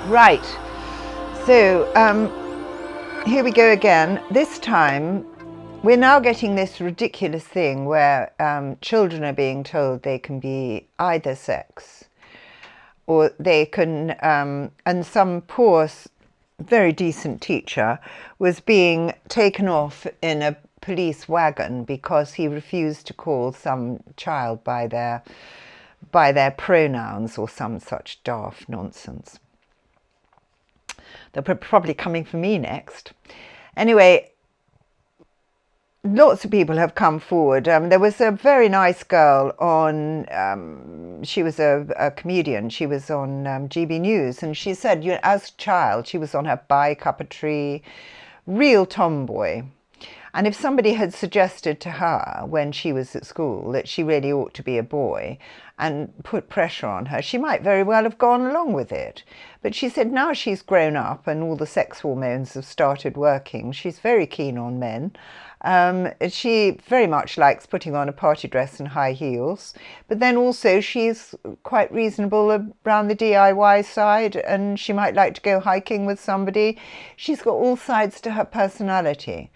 Right, so here we go again. This time we're now getting this ridiculous thing where children are being told they can be either sex, or they can, and some poor, very decent teacher was being taken off in a police wagon because he refused to call some child by their pronouns or some such daft nonsense. They're probably coming for me next. Anyway, lots of people have come forward. There was a very nice girl on, she was a comedian, she was on GB News, and she said, as a child, she was on her bike up a tree, real tomboy. And if somebody had suggested to her when she was at school that she really ought to be a boy and put pressure on her, she might very well have gone along with it. But she said now she's grown up and all the sex hormones have started working, she's very keen on men. She very much likes putting on a party dress and high heels, but then also she's quite reasonable around the DIY side, and she might like to go hiking with somebody. She's got all sides to her personality.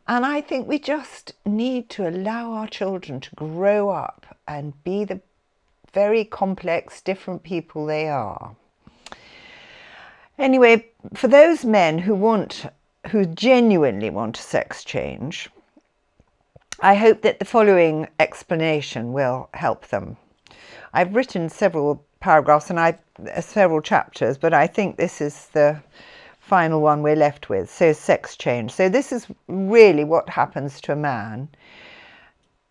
And I think we just need to allow our children to grow up and be the very complex, different people they are. Anyway, for those men who genuinely want a sex change, I hope that the following explanation will help them. I've written several paragraphs and several chapters, but I think this is the final one we're left with. So sex change. So this is really what happens to a man.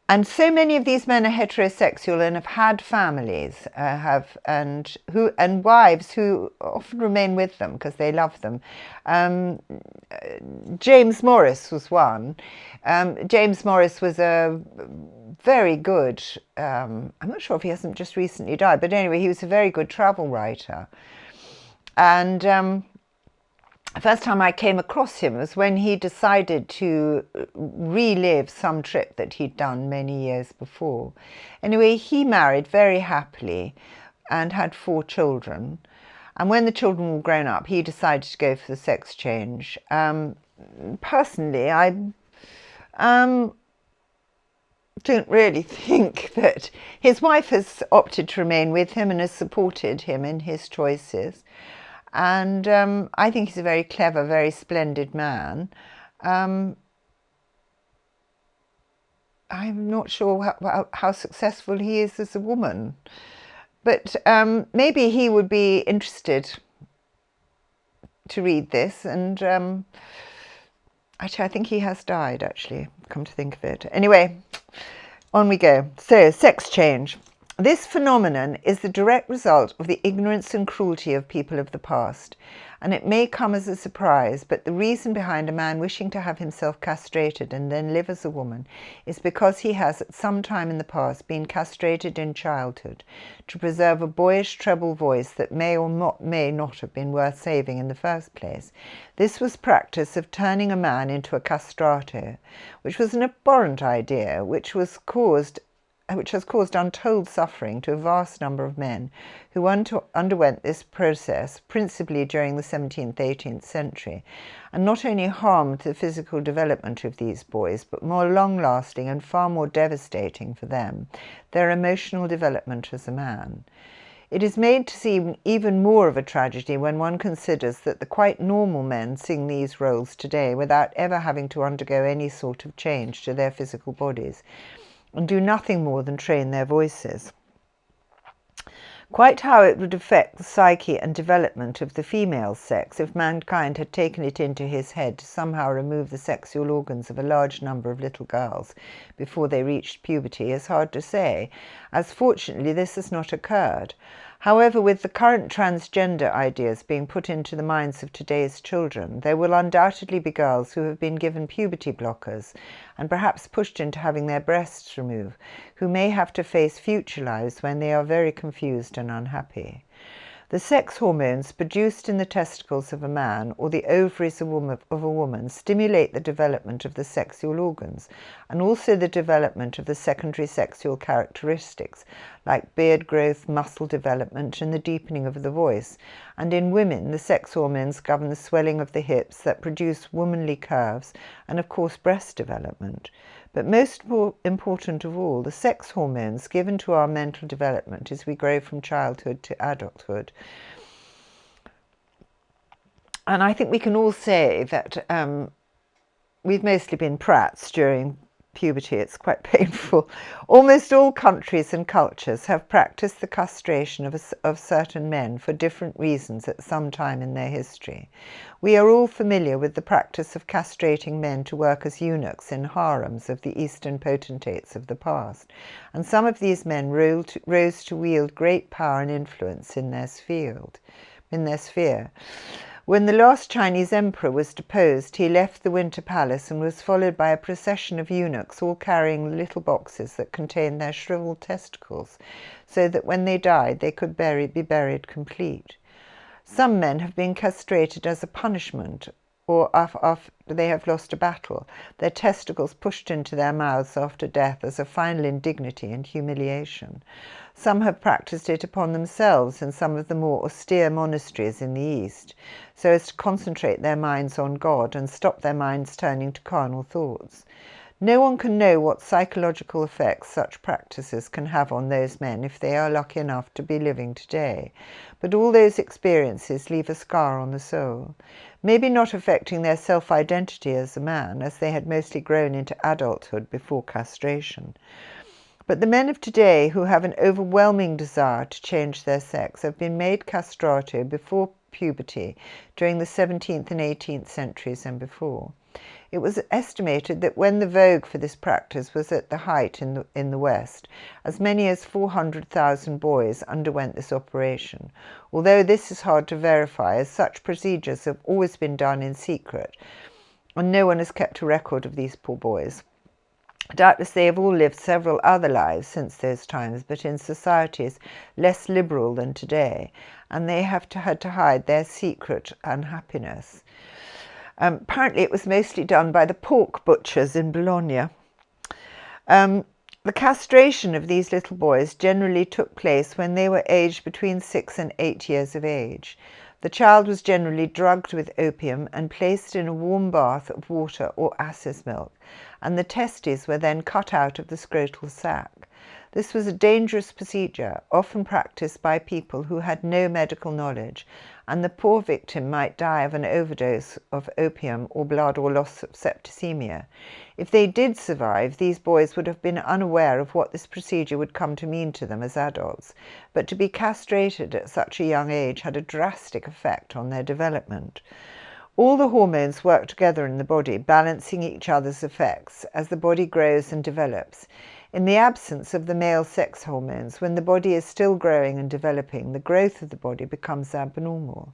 And so many of these men are heterosexual and have had families, and wives who often remain with them because they love them. James Morris was one. James Morris was a very good, I'm not sure if he hasn't just recently died, but anyway, he was a very good travel writer. And the first time I came across him was when he decided to relive some trip that he'd done many years before. Anyway, he married very happily and had 4 children. And when the children were grown up, he decided to go for the sex change. Personally, I don't really think that his wife has opted to remain with him and has supported him in his choices. And I think he's a very clever, very splendid man. I'm not sure how successful he is as a woman. But maybe he would be interested to read this. And actually, I think he has died, actually, come to think of it. Anyway, on we go. So, sex change. This phenomenon is the direct result of the ignorance and cruelty of people of the past, and it may come as a surprise, but the reason behind a man wishing to have himself castrated and then live as a woman is because he has at some time in the past been castrated in childhood to preserve a boyish treble voice that may or may not have been worth saving in the first place. This was practice of turning a man into a castrato, which was an abhorrent idea which has caused untold suffering to a vast number of men who underwent this process principally during the 17th, 18th century, and not only harmed the physical development of these boys, but more long-lasting and far more devastating for them, their emotional development as a man. It is made to seem even more of a tragedy when one considers that the quite normal men sing these roles today without ever having to undergo any sort of change to their physical bodies, and do nothing more than train their voices. Quite how it would affect the psyche and development of the female sex if mankind had taken it into his head to somehow remove the sexual organs of a large number of little girls before they reached puberty is hard to say, as fortunately this has not occurred. However, with the current transgender ideas being put into the minds of today's children, there will undoubtedly be girls who have been given puberty blockers and perhaps pushed into having their breasts removed, who may have to face future lives when they are very confused and unhappy. The sex hormones produced in the testicles of a man or the ovaries of a woman stimulate the development of the sexual organs and also the development of the secondary sexual characteristics like beard growth, muscle development, and the deepening of the voice. And in women, the sex hormones govern the swelling of the hips that produce womanly curves and, of course, breast development. But most important of all, the sex hormones given to our mental development as we grow from childhood to adulthood. And I think we can all say that we've mostly been prats during puberty. It's quite painful. Almost all countries and cultures have practiced the castration of certain men for different reasons at some time in their history. We are all familiar with the practice of castrating men to work as eunuchs in harems of the Eastern potentates of the past, and some of these men rose to wield great power and influence in their sphere. When the last Chinese emperor was deposed, he left the Winter Palace and was followed by a procession of eunuchs, all carrying little boxes that contained their shriveled testicles, so that when they died they could be buried complete. Some men have been castrated as a punishment, or after they have lost a battle, their testicles pushed into their mouths after death as a final indignity and humiliation. Some have practiced it upon themselves in some of the more austere monasteries in the East, so as to concentrate their minds on God and stop their minds turning to carnal thoughts. No one can know what psychological effects such practices can have on those men if they are lucky enough to be living today, but all those experiences leave a scar on the soul, maybe not affecting their self-identity as a man, as they had mostly grown into adulthood before castration. But the men of today who have an overwhelming desire to change their sex have been made castrato before puberty during the 17th and 18th centuries and before. It was estimated that when the vogue for this practice was at the height in the West, as many as 400,000 boys underwent this operation, although this is hard to verify, as such procedures have always been done in secret, and no one has kept a record of these poor boys. Doubtless they have all lived several other lives since those times, but in societies less liberal than today, and they have had to hide their secret unhappiness. Apparently it was mostly done by the pork butchers in Bologna. The castration of these little boys generally took place when they were aged between 6 and 8 years of age. The child was generally drugged with opium and placed in a warm bath of water or ass's milk, and the testes were then cut out of the scrotal sac. This was a dangerous procedure, often practiced by people who had no medical knowledge, and the poor victim might die of an overdose of opium or blood or loss of septicemia. If they did survive, these boys would have been unaware of what this procedure would come to mean to them as adults, but to be castrated at such a young age had a drastic effect on their development. All the hormones work together in the body, balancing each other's effects as the body grows and develops. In the absence of the male sex hormones, when the body is still growing and developing, the growth of the body becomes abnormal.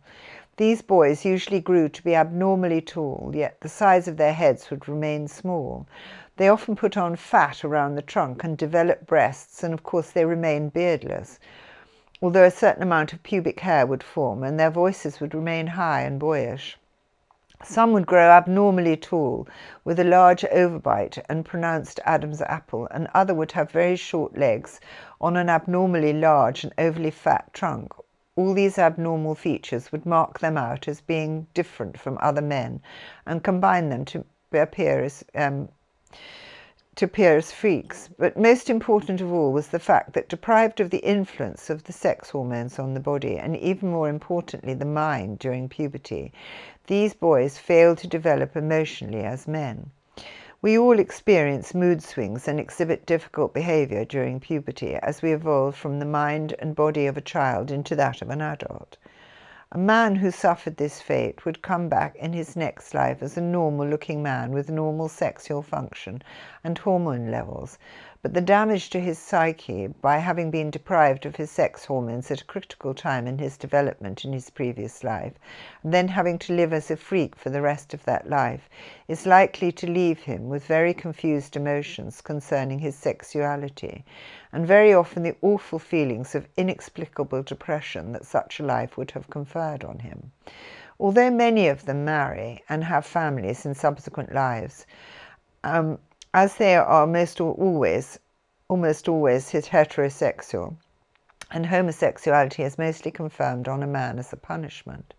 These boys usually grew to be abnormally tall, yet the size of their heads would remain small. They often put on fat around the trunk and develop breasts, and of course they remain beardless, although a certain amount of pubic hair would form, and their voices would remain high and boyish. Some would grow abnormally tall, with a large overbite and pronounced Adam's apple, and other would have very short legs on an abnormally large and overly fat trunk. All these abnormal features would mark them out as being different from other men and combine them to appear as freaks. But most important of all was the fact that, deprived of the influence of the sex hormones on the body, and even more importantly the mind during puberty, these boys failed to develop emotionally as men. We all experience mood swings and exhibit difficult behavior during puberty as we evolve from the mind and body of a child into that of an adult. A man who suffered this fate would come back in his next life as a normal-looking man with normal sexual function and hormone levels, but the damage to his psyche by having been deprived of his sex hormones at a critical time in his development in his previous life, and then having to live as a freak for the rest of that life, is likely to leave him with very confused emotions concerning his sexuality, and very often the awful feelings of inexplicable depression that such a life would have conferred on him. Although many of them marry and have families in subsequent lives, as they are almost always heterosexual, and homosexuality is mostly confirmed on a man as a punishment.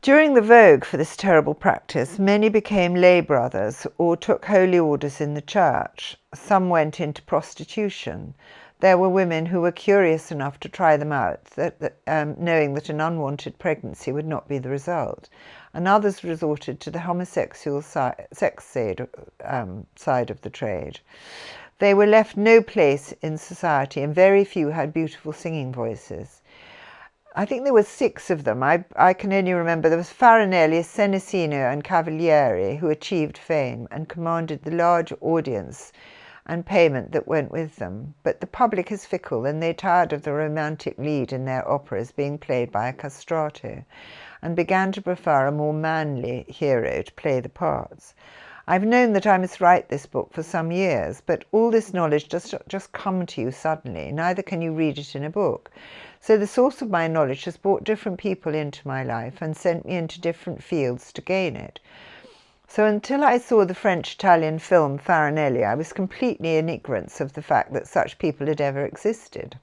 During the vogue for this terrible practice, many became lay brothers or took holy orders in the church. Some went into prostitution. There were women who were curious enough to try them out, knowing that an unwanted pregnancy would not be the result, and others resorted to the homosexual sex side of the trade. They were left no place in society, and very few had beautiful singing voices. I think there were 6 of them. I can only remember there was Farinelli, Senesino, and Cavalieri, who achieved fame and commanded the large audience and payment that went with them. But the public is fickle, and they tired of the romantic lead in their operas being played by a castrato, and began to prefer a more manly hero to play the parts. I've known that I must write this book for some years, but all this knowledge does not just come to you suddenly, neither can you read it in a book. So the source of my knowledge has brought different people into my life and sent me into different fields to gain it. So until I saw the French-Italian film Farinelli, I was completely in ignorance of the fact that such people had ever existed.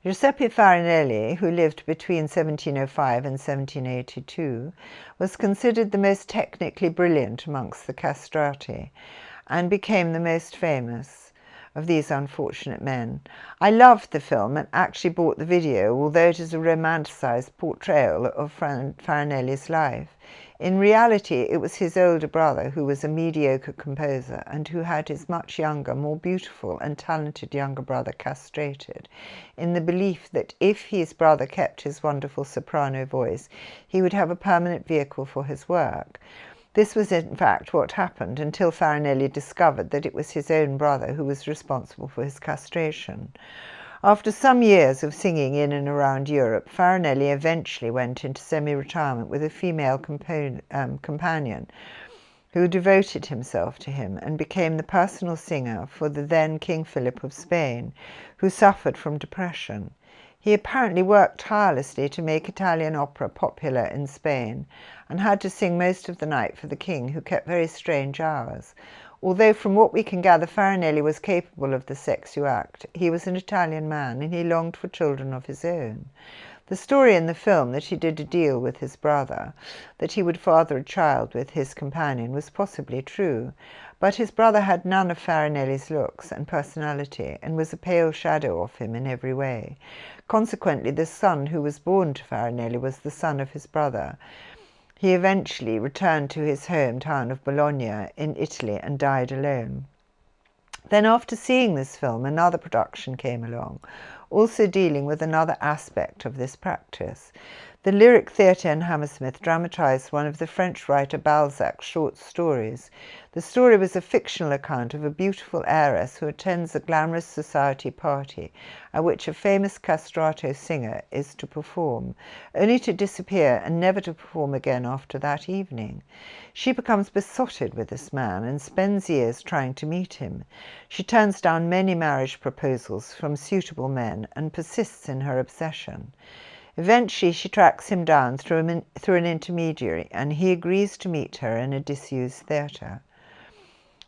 Giuseppe Farinelli, who lived between 1705 and 1782, was considered the most technically brilliant amongst the castrati, and became the most famous of these unfortunate men. I loved the film and actually bought the video, although it is a romanticized portrayal of Farinelli's life. In reality, it was his older brother who was a mediocre composer and who had his much younger, more beautiful and talented younger brother castrated, in the belief that if his brother kept his wonderful soprano voice, he would have a permanent vehicle for his work. This was in fact what happened until Farinelli discovered that it was his own brother who was responsible for his castration. After some years of singing in and around Europe, Farinelli eventually went into semi-retirement with a female companion who devoted himself to him and became the personal singer for the then King Philip of Spain, who suffered from depression. He apparently worked tirelessly to make Italian opera popular in Spain and had to sing most of the night for the king, who kept very strange hours. Although from what we can gather, Farinelli was capable of the sexual act, he was an Italian man and he longed for children of his own. The story in the film that he did a deal with his brother, that he would father a child with his companion, was possibly true, but his brother had none of Farinelli's looks and personality and was a pale shadow of him in every way. Consequently, the son who was born to Farinelli was the son of his brother. He eventually returned to his hometown of Bologna in Italy and died alone. Then after seeing this film, another production came along, also dealing with another aspect of this practice. The Lyric Theatre in Hammersmith dramatized one of the French writer Balzac's short stories. The story was a fictional account of a beautiful heiress who attends a glamorous society party at which a famous castrato singer is to perform, only to disappear and never to perform again after that evening. She becomes besotted with this man and spends years trying to meet him. She turns down many marriage proposals from suitable men and persists in her obsession. Eventually, she tracks him down through an intermediary, and he agrees to meet her in a disused theatre.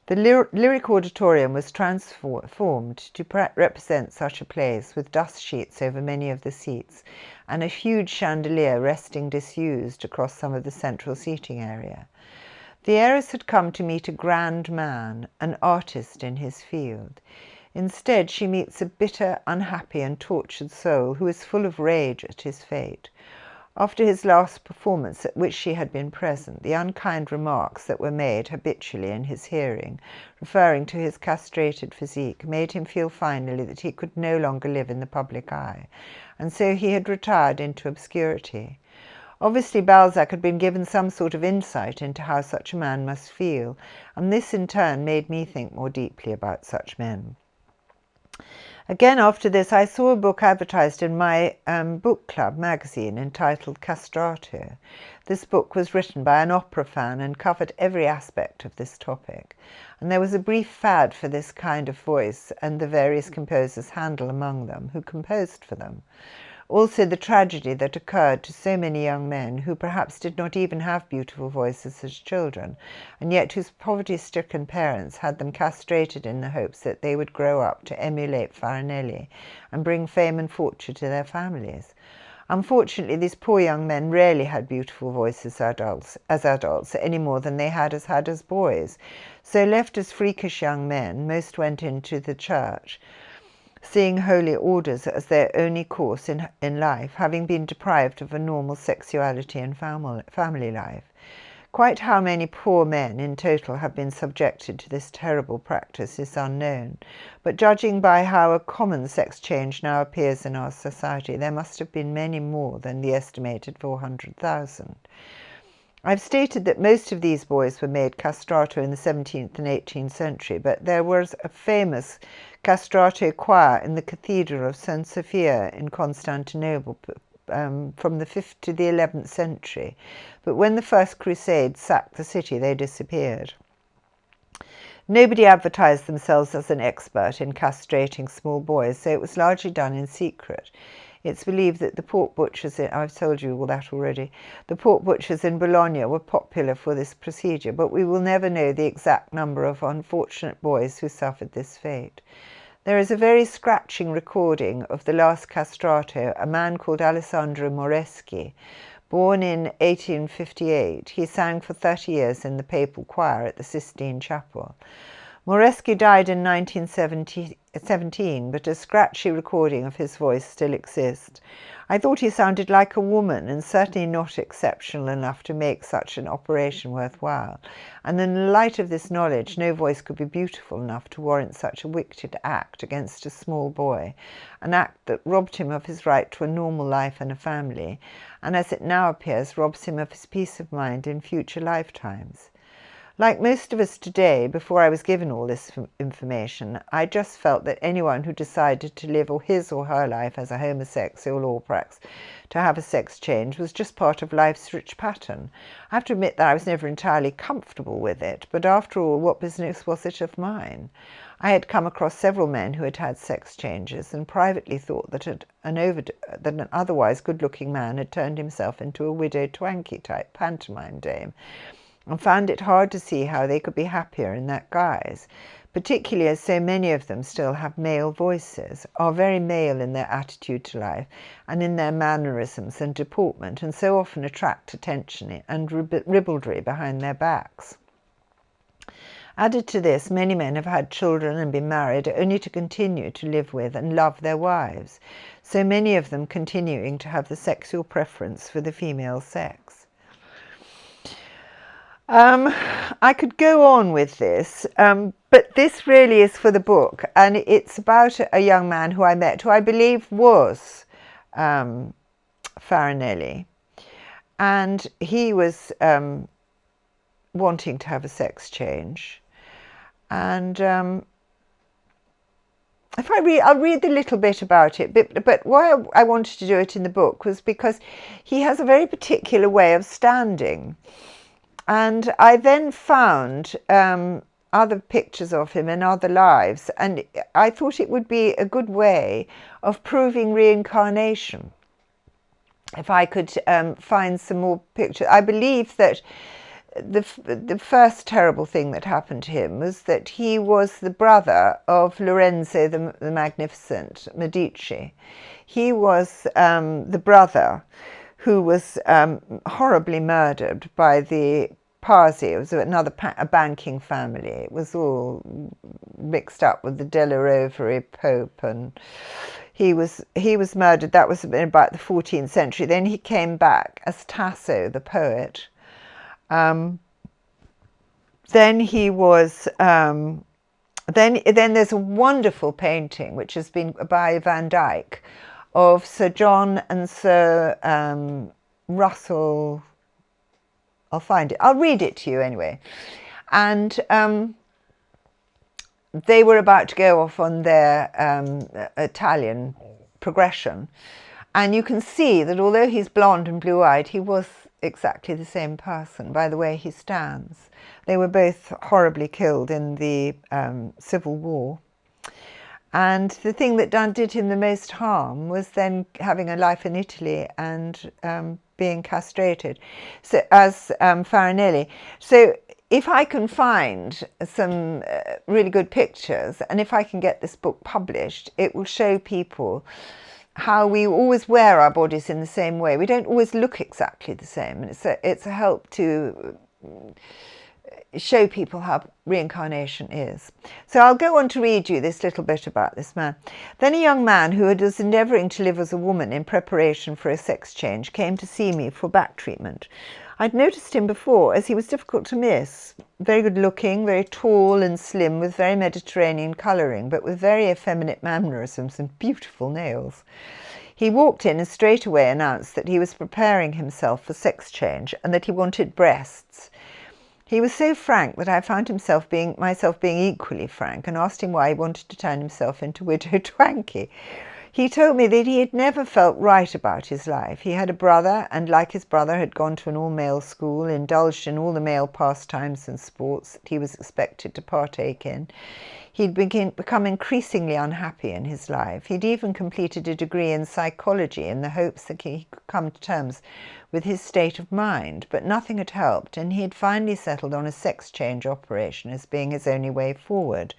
The Lyric Auditorium was transformed to represent such a place, with dust sheets over many of the seats and a huge chandelier resting disused across some of the central seating area. The heiress had come to meet a grand man, an artist in his field. Instead, she meets a bitter, unhappy and tortured soul who is full of rage at his fate. After his last performance, at which she had been present, the unkind remarks that were made habitually in his hearing, referring to his castrated physique, made him feel finally that he could no longer live in the public eye, and so he had retired into obscurity. Obviously, Balzac had been given some sort of insight into how such a man must feel, and this in turn made me think more deeply about such men. Again, after this, I saw a book advertised in my book club magazine entitled Castrato. This book was written by an opera fan and covered every aspect of this topic. And there was a brief fad for this kind of voice, and the various composers, Handel among them, who composed for them. Also the tragedy that occurred to so many young men who perhaps did not even have beautiful voices as children, and yet whose poverty-stricken parents had them castrated in the hopes that they would grow up to emulate Farinelli and bring fame and fortune to their families. Unfortunately, these poor young men rarely had beautiful voices as adults any more than they had as boys. So left as freakish young men, most went into the church, seeing holy orders as their only course in life, having been deprived of a normal sexuality and family life. Quite how many poor men in total have been subjected to this terrible practice is unknown, but judging by how a common sex change now appears in our society, there must have been many more than the estimated 400,000. I've stated that most of these boys were made castrato in the 17th and 18th century, but there was a famous castrato choir in the Cathedral of St. Sophia in Constantinople from the 5th to the 11th century. But when the First Crusade sacked the city, they disappeared. Nobody advertised themselves as an expert in castrating small boys, so it was largely done in secret. It's believed that the pork butchers I've told you all that already. The pork butchers in Bologna were popular for this procedure, but we will never know the exact number of unfortunate boys who suffered this fate. There is a very scratching recording of the last castrato, a man called Alessandro Moreschi. Born in 1858, he sang for 30 years in the papal choir at the Sistine Chapel. Moreschi died in 1917, but a scratchy recording of his voice still exists. I thought he sounded like a woman, and certainly not exceptional enough to make such an operation worthwhile. And in the light of this knowledge, no voice could be beautiful enough to warrant such a wicked act against a small boy, an act that robbed him of his right to a normal life and a family, and as it now appears, robs him of his peace of mind in future lifetimes. Like most of us today, before I was given all this information, I just felt that anyone who decided to live his or her life as a homosexual or perhaps to have a sex change was just part of life's rich pattern. I have to admit that I was never entirely comfortable with it, but after all, what business was it of mine? I had come across several men who had had sex changes and privately thought that an otherwise good-looking man had turned himself into a widow Twankey-type pantomime dame, and found it hard to see how they could be happier in that guise, particularly as so many of them still have male voices, are very male in their attitude to life and in their mannerisms and deportment, and so often attract attention and ribaldry behind their backs. Added to this, many men have had children and been married only to continue to live with and love their wives, so many of them continuing to have the sexual preference for the female sex. I could go on with this, but this really is for the book, and it's about a young man who I met, who I believe was Farinelli, and he was wanting to have a sex change. And I'll read a little bit about it, but why I wanted to do it in the book was because he has a very particular way of standing. And I then found other pictures of him in other lives, and I thought it would be a good way of proving reincarnation. If I could find some more pictures. I believe that the first terrible thing that happened to him was that he was the brother of Lorenzo the Magnificent, Medici. He was the brother who was horribly murdered by the Parsi. It was a banking family. It was all mixed up with the Della Rovere Pope, and he was murdered. That was about the 14th century. Then he came back as Tasso, the poet. Then he was. Then there's a wonderful painting which has been by Van Dyck of Sir John and Sir Russell, I'll find it. I'll read it to you anyway. And they were about to go off on their Italian progression. And you can see that although he's blonde and blue-eyed, he was exactly the same person by the way he stands. They were both horribly killed in the Civil War. And the thing that did him the most harm was then having a life in Italy and being castrated, so as Farinelli. So if I can find some really good pictures, and if I can get this book published, it will show people how we always wear our bodies in the same way. We don't always look exactly the same. And it's a help to show people how reincarnation is. So I'll go on to read you this little bit about this man. Then a young man who was endeavouring to live as a woman in preparation for a sex change came to see me for back treatment. I'd noticed him before, as he was difficult to miss. Very good looking, very tall and slim, with very Mediterranean colouring, but with very effeminate mannerisms and beautiful nails. He walked in and straight away announced that he was preparing himself for sex change and that he wanted breasts. He was so frank that I found myself being equally frank, and asked him why he wanted to turn himself into Widow Twankey. He told me that he had never felt right about his life. He had a brother, and like his brother had gone to an all-male school, indulged in all the male pastimes and sports that he was expected to partake in. He'd become increasingly unhappy in his life. He'd even completed a degree in psychology in the hopes that he could come to terms with his state of mind, but nothing had helped, and he had finally settled on a sex change operation as being his only way forward.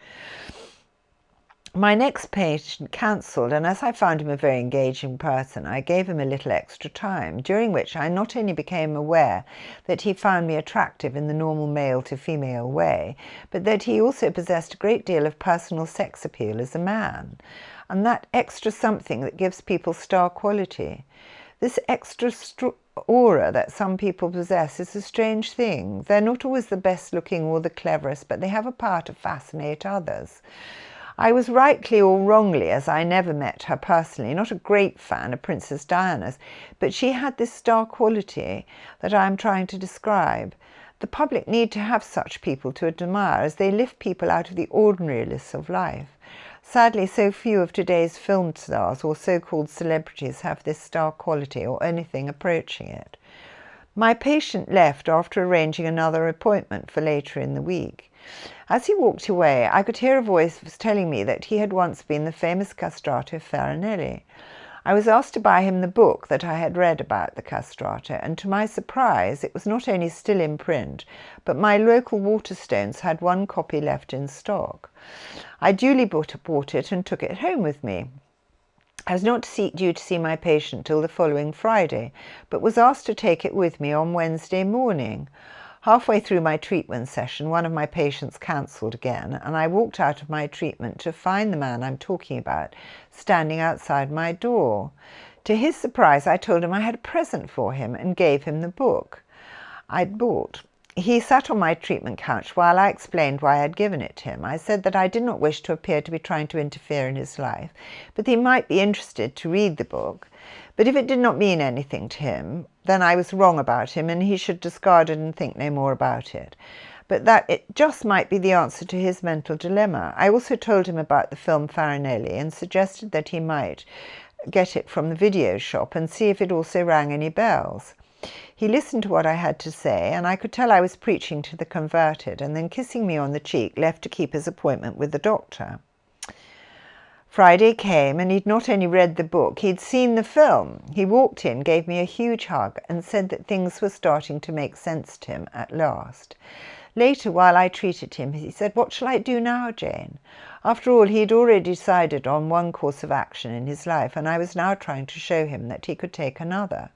My next patient cancelled, and as I found him a very engaging person, I gave him a little extra time, during which I not only became aware that he found me attractive in the normal male to female way, but that he also possessed a great deal of personal sex appeal as a man, and that extra something that gives people star quality. This extra aura that some people possess is a strange thing. They're not always the best looking or the cleverest, but they have a power to fascinate others. I was rightly or wrongly, as I never met her personally, not a great fan of Princess Diana's, but she had this star quality that I am trying to describe. The public need to have such people to admire, as they lift people out of the ordinariness of life. Sadly, so few of today's film stars or so-called celebrities have this star quality or anything approaching it. My patient left after arranging another appointment for later in the week. As he walked away, I could hear a voice telling me that he had once been the famous castrato Farinelli. I was asked to buy him the book that I had read about the castrato, and to my surprise it was not only still in print, but my local Waterstones had one copy left in stock. I duly bought it and took it home with me. I was not due to see my patient till the following Friday, but was asked to take it with me on Wednesday morning. Halfway through my treatment session, one of my patients cancelled again, and I walked out of my treatment to find the man I'm talking about standing outside my door. To his surprise, I told him I had a present for him and gave him the book I'd bought. He sat on my treatment couch while I explained why I had given it to him. I said that I did not wish to appear to be trying to interfere in his life, but he might be interested to read the book. But if it did not mean anything to him, then I was wrong about him and he should discard it and think no more about it. But that it just might be the answer to his mental dilemma. I also told him about the film Farinelli and suggested that he might get it from the video shop and see if it also rang any bells. He listened to what I had to say, and I could tell I was preaching to the converted, and then kissing me on the cheek, left to keep his appointment with the doctor. Friday came, and he'd not only read the book, he'd seen the film. He walked in, gave me a huge hug, and said that things were starting to make sense to him at last. Later, while I treated him, he said, "What shall I do now, Jane?" After all, he had already decided on one course of action in his life, and I was now trying to show him that he could take another.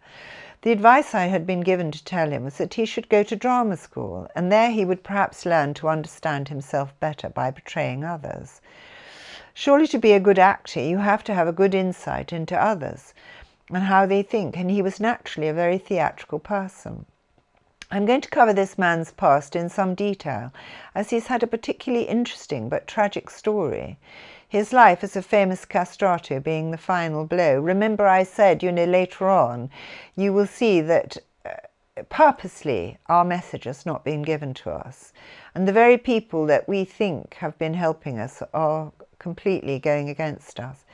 The advice I had been given to tell him was that he should go to drama school, and there he would perhaps learn to understand himself better by betraying others. Surely to be a good actor, you have to have a good insight into others and how they think, and he was naturally a very theatrical person. I'm going to cover this man's past in some detail, as he's had a particularly interesting but tragic story. his life as a famous castrato being the final blow. Remember I said, later on, you will see that purposely our message has not been given to us. And the very people that we think have been helping us are completely going against us.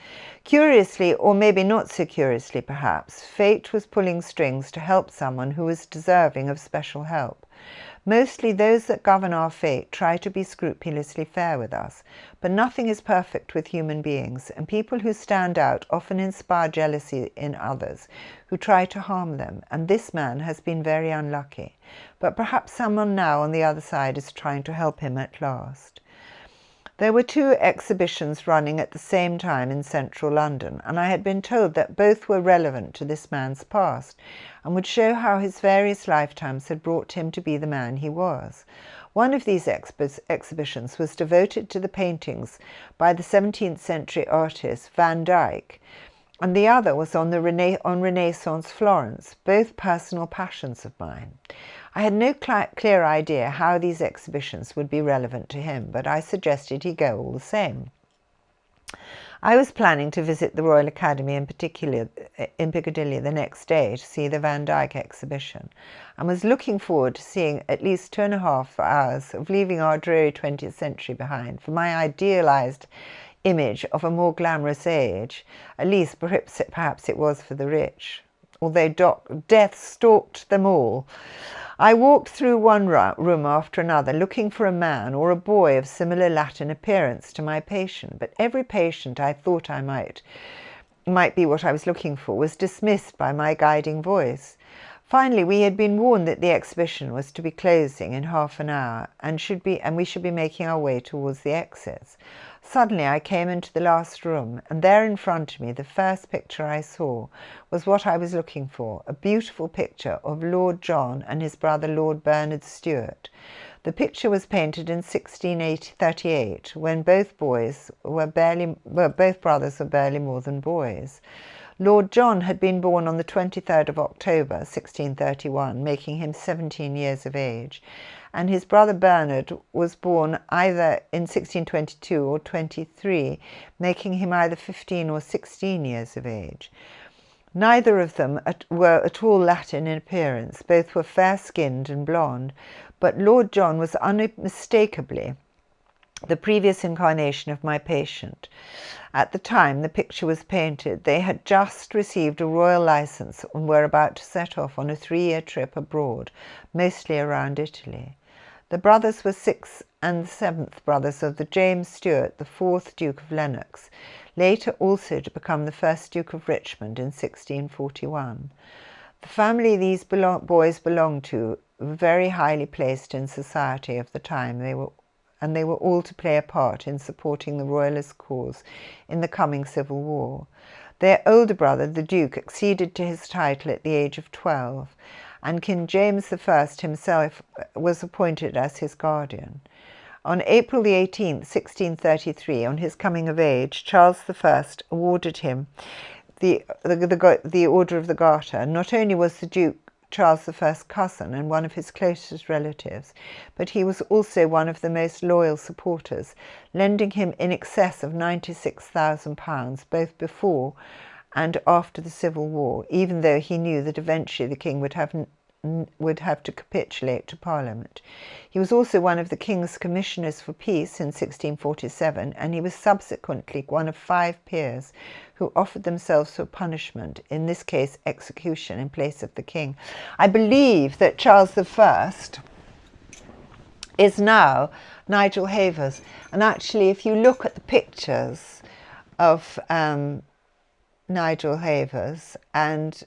Curiously, or maybe not so curiously perhaps, fate was pulling strings to help someone who was deserving of special help. Mostly those that govern our fate try to be scrupulously fair with us, but nothing is perfect with human beings, and people who stand out often inspire jealousy in others who try to harm them, and this man has been very unlucky. But perhaps someone now on the other side is trying to help him at last. There were 2 exhibitions running at the same time in central London, and I had been told that both were relevant to this man's past and would show how his various lifetimes had brought him to be the man he was. One of these exhibitions was devoted to the paintings by the 17th century artist Van Dyck, and the other was on Renaissance Florence, both personal passions of mine. I had no clear idea how these exhibitions would be relevant to him, but I suggested he go all the same. I was planning to visit the Royal Academy in Piccadilly the next day to see the Van Dyck exhibition, and was looking forward to seeing at least 2.5 hours of leaving our dreary 20th century behind for my idealized image of a more glamorous age. At least perhaps it was for the rich, although death stalked them all. I walked through one room after another looking for a man or a boy of similar Latin appearance to my patient, but every patient I thought I might be what I was looking for was dismissed by my guiding voice. Finally, we had been warned that the exhibition was to be closing in half an hour and we should be making our way towards the exits. Suddenly I came into the last room, and there in front of me the first picture I saw was what I was looking for, a beautiful picture of Lord John and his brother Lord Bernard Stuart. The picture was painted in 1638, when both brothers were barely more than boys. Lord John had been born on the 23rd of October, 1631, making him 17 years of age, and his brother Bernard was born either in 1622 or 23, making him either 15 or 16 years of age. Neither of them were at all Latin in appearance. Both were fair-skinned and blonde, but Lord John was unmistakably the previous incarnation of my patient. At the time the picture was painted, they had just received a royal license and were about to set off on a 3-year trip abroad, mostly around Italy. The brothers were 6th and 7th brothers of the James Stuart, the 4th Duke of Lennox, later also to become the 1st Duke of Richmond in 1641. The family these boys belonged to were very highly placed in society of the time. They were all to play a part in supporting the royalist cause in the coming civil war. Their older brother, the Duke, acceded to his title at the age of 12, and King James I himself was appointed as his guardian. On April the 18th, 1633, on his coming of age, Charles I awarded him the Order of the Garter. Not only was the Duke Charles I's cousin and one of his closest relatives, but he was also one of the most loyal supporters, lending him in excess of £96,000 both before and after the Civil War, even though he knew that eventually the king would have to capitulate to Parliament. He was also one of the King's Commissioners for Peace in 1647, and he was subsequently one of 5 peers who offered themselves for punishment, in this case execution, in place of the king. I believe that Charles I is now Nigel Havers, and actually if you look at the pictures of Nigel Havers and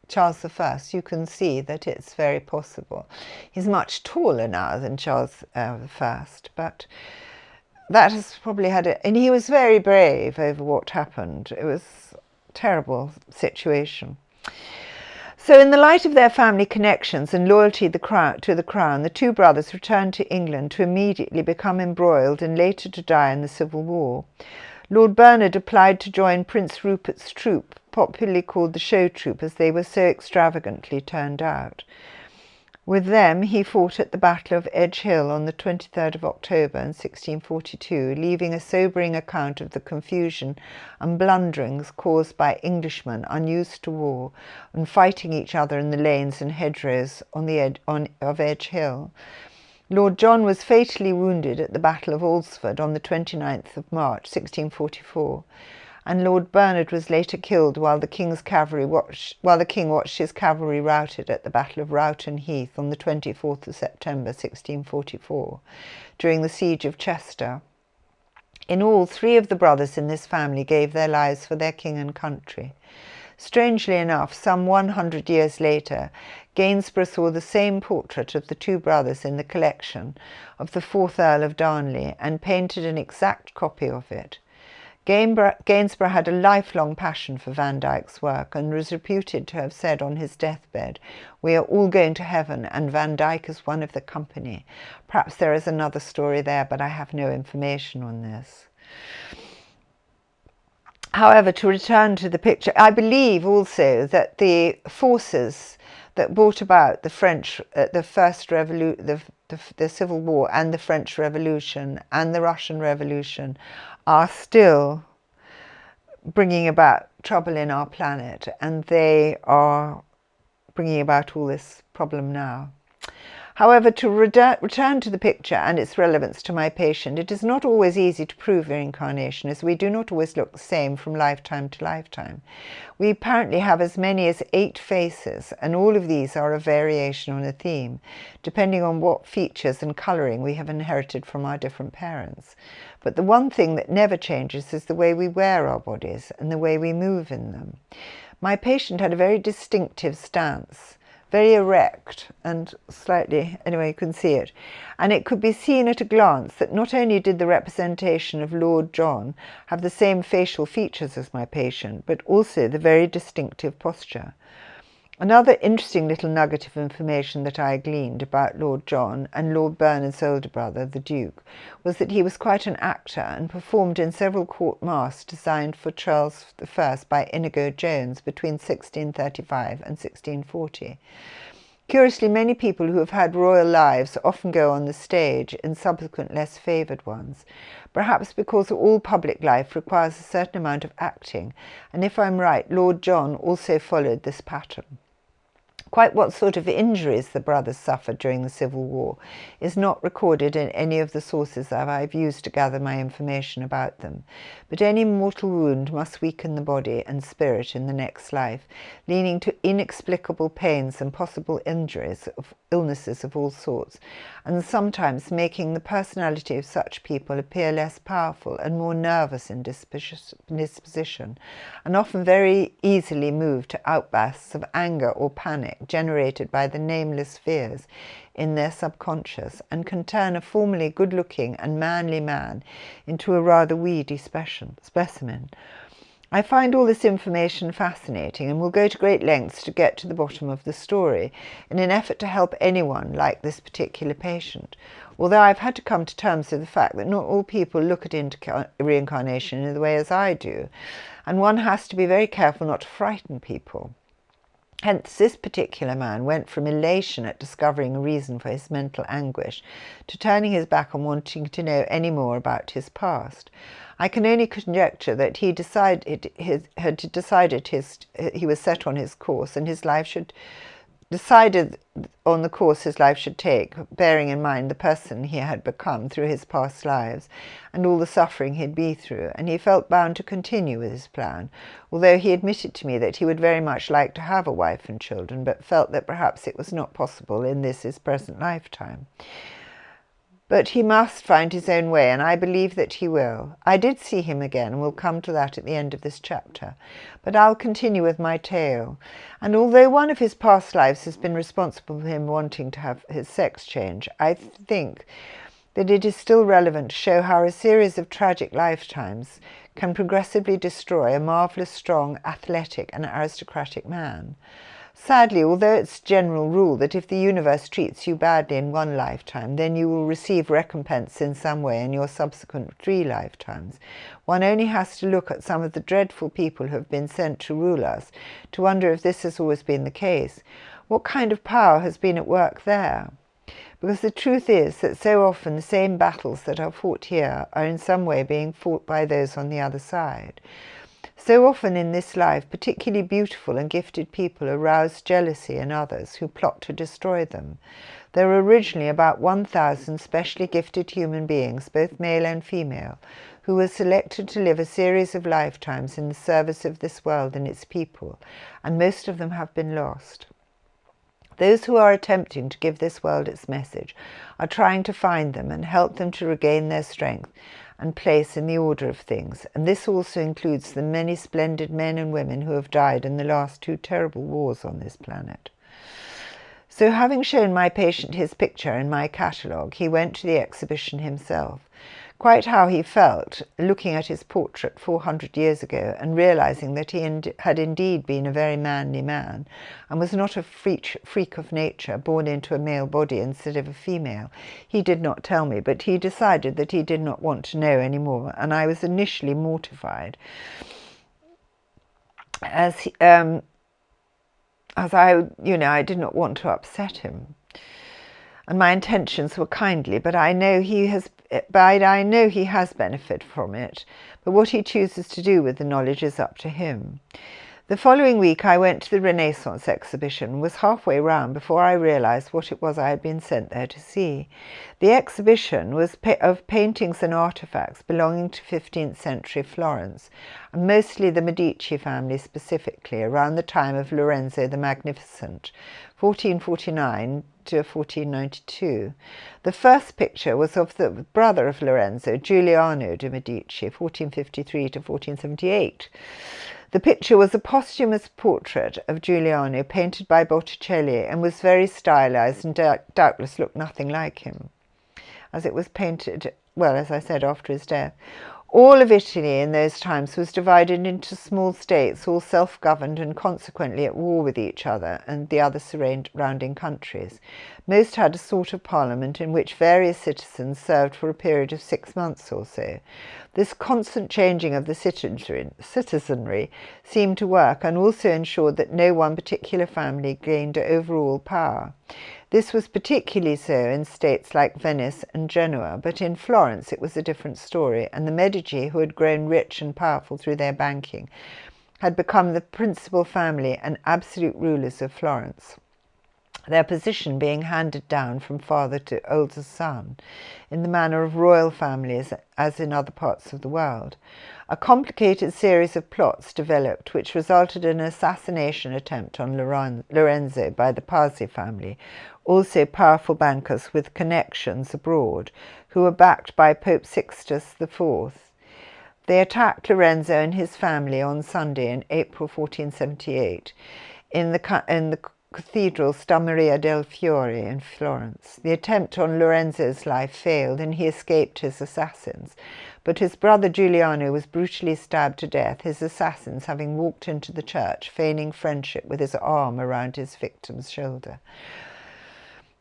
Charles I, you can see that it's very possible. He's much taller now than Charles I, but that has probably and he was very brave over what happened. It was a terrible situation. So in the light of their family connections and loyalty to the crown, the 2 brothers returned to England to immediately become embroiled and later to die in the Civil War. Lord Bernard applied to join Prince Rupert's troop, popularly called the Show Troop, as they were so extravagantly turned out. With them he fought at the Battle of Edge Hill on the 23rd of October in 1642, leaving a sobering account of the confusion and blunderings caused by Englishmen unused to war and fighting each other in the lanes and hedgerows of Edge Hill. Lord John was fatally wounded at the Battle of Alresford on the 29th of March 1644, and Lord Bernard was later killed while the king watched his cavalry routed at the Battle of Rowton Heath on the 24th of September 1644, during the siege of Chester. In all, 3 of the brothers in this family gave their lives for their king and country. Strangely enough, some 100 years later, Gainsborough saw the same portrait of the 2 brothers in the collection of the 4th Earl of Darnley and painted an exact copy of it. Gainsborough had a lifelong passion for Van Dyck's work and was reputed to have said on his deathbed, "We are all going to heaven and Van Dyck is one of the company." Perhaps there is another story there, but I have no information on this. However, to return to the picture, I believe also that the forces that brought about the the Civil War and the French Revolution and the Russian Revolution are still bringing about trouble in our planet, and they are bringing about all this problem now. However, to return to the picture and its relevance to my patient, it is not always easy to prove reincarnation, as we do not always look the same from lifetime to lifetime. We apparently have as many as 8 faces, and all of these are a variation on a theme, depending on what features and colouring we have inherited from our different parents. But the one thing that never changes is the way we wear our bodies and the way we move in them. My patient had a very distinctive stance, very erect and slightly, anyway, you can see it. And it could be seen at a glance that not only did the representation of Lord John have the same facial features as my patient, but also the very distinctive posture. Another interesting little nugget of information that I gleaned about Lord John and Lord Bernard's older brother, the Duke, was that he was quite an actor and performed in several court masques designed for Charles I by Inigo Jones between 1635 and 1640. Curiously, many people who have had royal lives often go on the stage in subsequent less favoured ones, perhaps because all public life requires a certain amount of acting, and if I'm right, Lord John also followed this pattern. Quite what sort of injuries the brothers suffered during the Civil War is not recorded in any of the sources that I've used to gather my information about them, but any mortal wound must weaken the body and spirit in the next life, leading to inexplicable pains and possible illnesses of all sorts, and sometimes making the personality of such people appear less powerful and more nervous in disposition, and often very easily moved to outbursts of anger or panic generated by the nameless fears in their subconscious, and can turn a formerly good-looking and manly man into a rather weedy specimen. I find all this information fascinating and will go to great lengths to get to the bottom of the story in an effort to help anyone like this particular patient, although I've had to come to terms with the fact that not all people look at reincarnation in the way as I do, and one has to be very careful not to frighten people. Hence, this particular man went from elation at discovering a reason for his mental anguish to turning his back on wanting to know any more about his past. I can only conjecture that he was set on his course, and his life should decided on the course his life should take, bearing in mind the person he had become through his past lives and all the suffering he'd been through, and he felt bound to continue with his plan, although he admitted to me that he would very much like to have a wife and children, but felt that perhaps it was not possible in his present lifetime. But he must find his own way, and I believe that he will. I did see him again, and we'll come to that at the end of this chapter. But I'll continue with my tale. And although one of his past lives has been responsible for him wanting to have his sex change, I think that it is still relevant to show how a series of tragic lifetimes can progressively destroy a marvellous, strong, athletic and aristocratic man. Sadly, although it's a general rule that if the universe treats you badly in one lifetime, then you will receive recompense in some way in your subsequent 3 lifetimes, one only has to look at some of the dreadful people who have been sent to rule us to wonder if this has always been the case. What kind of power has been at work there? Because the truth is that so often the same battles that are fought here are in some way being fought by those on the other side. So often in this life, particularly beautiful and gifted people arouse jealousy in others who plot to destroy them. There were originally about 1,000 specially gifted human beings, both male and female, who were selected to live a series of lifetimes in the service of this world and its people, and most of them have been lost. Those who are attempting to give this world its message are trying to find them and help them to regain their strength and place in the order of things, and this also includes the many splendid men and women who have died in the last 2 terrible wars on this planet. So having shown my patient his picture in my catalogue, he went to the exhibition himself. Quite how he felt looking at his portrait 400 years ago and realizing that he had indeed been a very manly man and was not a freak of nature born into a male body instead of a female, he did not tell me, but he decided that he did not want to know any more, and I was initially mortified as I did not want to upset him. And my intentions were kindly, but I know he has benefit from it, but what he chooses to do with the knowledge is up to him. The following week I went to the Renaissance exhibition and was halfway round before I realized what it was I had been sent there to see. The exhibition was of paintings and artifacts belonging to 15th century Florence, and mostly the Medici family specifically, around the time of Lorenzo the Magnificent, 1449 to 1492. The first picture was of the brother of Lorenzo, Giuliano de' Medici, 1453 to 1478. The picture was a posthumous portrait of Giuliano painted by Botticelli and was very stylized and doubtless looked nothing like him, as it was painted, well, as I said, after his death. All of Italy in those times was divided into small states, all self-governed and consequently at war with each other and the other surrounding countries. Most had a sort of parliament in which various citizens served for a period of 6 months or so. This constant changing of the citizenry seemed to work and also ensured that no one particular family gained overall power. This was particularly so in states like Venice and Genoa, but in Florence it was a different story, and the Medici, who had grown rich and powerful through their banking, had become the principal family and absolute rulers of Florence, their position being handed down from father to oldest son, in the manner of royal families as in other parts of the world. A complicated series of plots developed which resulted in an assassination attempt on Lorenzo by the Pazzi family, also powerful bankers with connections abroad, who were backed by Pope Sixtus IV. They attacked Lorenzo and his family on Sunday in April 1478 in the Cathedral Sta Maria del Fiore in Florence. The attempt on Lorenzo's life failed and he escaped his assassins, but his brother Giuliano was brutally stabbed to death, his assassins having walked into the church, feigning friendship with his arm around his victim's shoulder.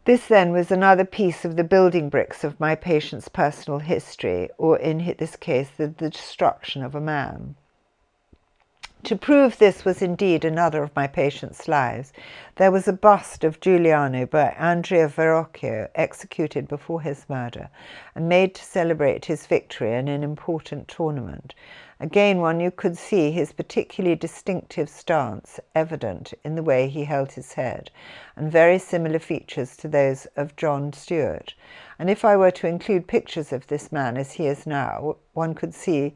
This then was another piece of the building bricks of my patient's personal history, or in this case, the destruction of a man. To prove this was indeed another of my patient's lives, there was a bust of Giuliano by Andrea Verrocchio executed before his murder and made to celebrate his victory in an important tournament. Again, you could see his particularly distinctive stance evident in the way he held his head, and very similar features to those of John Stuart. And if I were to include pictures of this man as he is now, one could see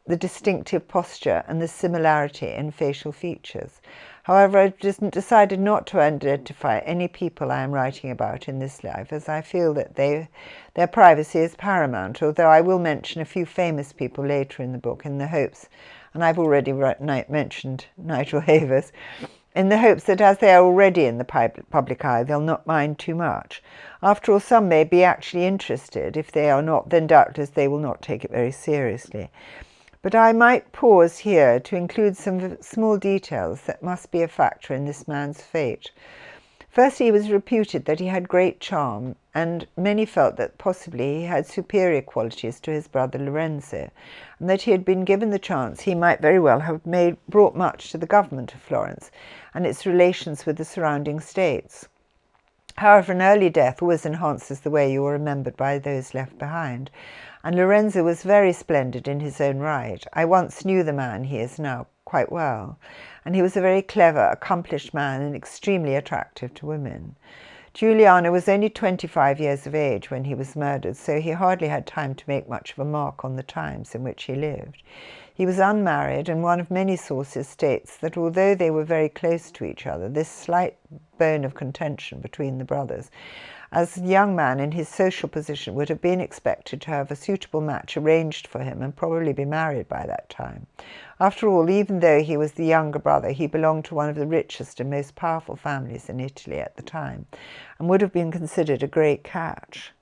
the distinctive posture and the similarity in facial features. However, I decided not to identify any people I am writing about in this life, as I feel that their privacy is paramount, although I will mention a few famous people later in the book in the hopes, and I've already mentioned Nigel Havers, in the hopes that as they are already in the public eye, they'll not mind too much. After all, some may be actually interested. If they are not, then doubtless they will not take it very seriously. But I might pause here to include some small details that must be a factor in this man's fate. Firstly, he was reputed that he had great charm, and many felt that possibly he had superior qualities to his brother Lorenzo, and that he had been given the chance he might very well have brought much to the government of Florence and its relations with the surrounding states. However, an early death always enhances the way you are remembered by those left behind, and Lorenzo was very splendid in his own right. I once knew the man he is now quite well, and he was a very clever, accomplished man and extremely attractive to women. Giuliano was only 25 years of age when he was murdered, so he hardly had time to make much of a mark on the times in which he lived. He was unmarried, and one of many sources states that although they were very close to each other, this slight bone of contention between the brothers, as a young man in his social position, would have been expected to have a suitable match arranged for him and probably be married by that time. After all, even though he was the younger brother, he belonged to one of the richest and most powerful families in Italy at the time, and would have been considered a great catch.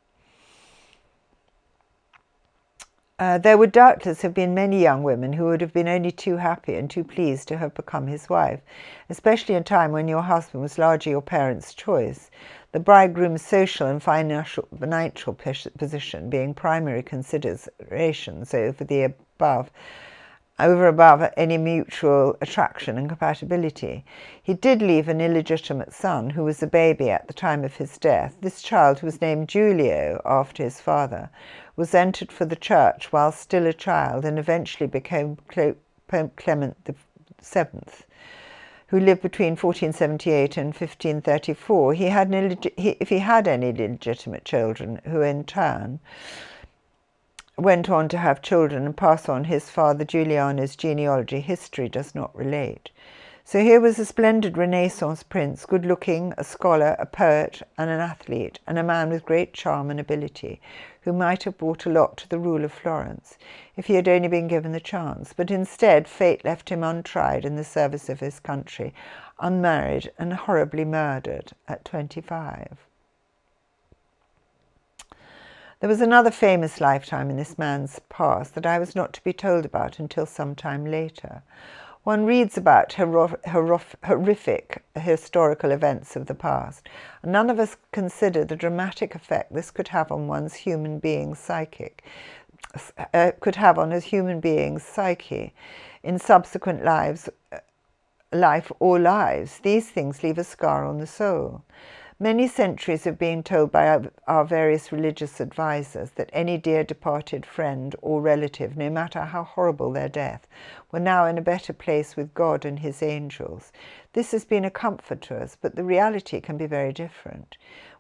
There would doubtless have been many young women who would have been only too happy and too pleased to have become his wife, especially in a time when your husband was largely your parents' choice, the bridegroom's social and financial position being primary considerations over above any mutual attraction and compatibility. He did leave an illegitimate son who was a baby at the time of his death. This child, who was named Giulio after his father, was entered for the church while still a child and eventually became Pope Clement VII, who lived between 1478 and 1534. If he had any legitimate children, who in turn went on to have children and pass on his father Giuliano's genealogy, history does not relate. So here was a splendid Renaissance prince, good-looking, a scholar, a poet, and an athlete, and a man with great charm and ability, who might have brought a lot to the rule of Florence if he had only been given the chance. But instead, fate left him untried in the service of his country, unmarried and horribly murdered at 25. There was another famous lifetime in this man's past that I was not to be told about until some time later. One reads about horrific historical events of the past, and none of us consider the dramatic effect this could have on one's human being's psyche in subsequent life or lives. These things leave a scar on the soul. Many centuries have been told by our various religious advisors that any dear departed friend or relative, no matter how horrible their death, were now in a better place with God and his angels. This has been a comfort to us, but the reality can be very different.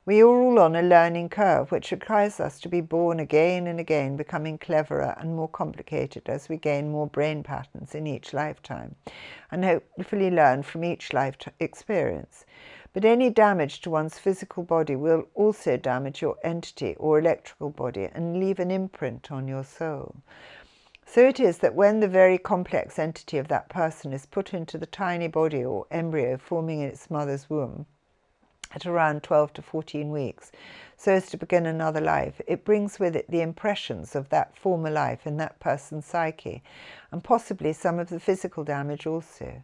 We are all on a learning curve which requires us to be born again and again, becoming cleverer and more complicated as we gain more brain patterns in each lifetime, and hopefully learn from each life experience. But any damage to one's physical body will also damage your entity or electrical body and leave an imprint on your soul. So it is that when the very complex entity of that person is put into the tiny body or embryo forming in its mother's womb at around 12 to 14 weeks, so as to begin another life, it brings with it the impressions of that former life in that person's psyche, and possibly some of the physical damage also.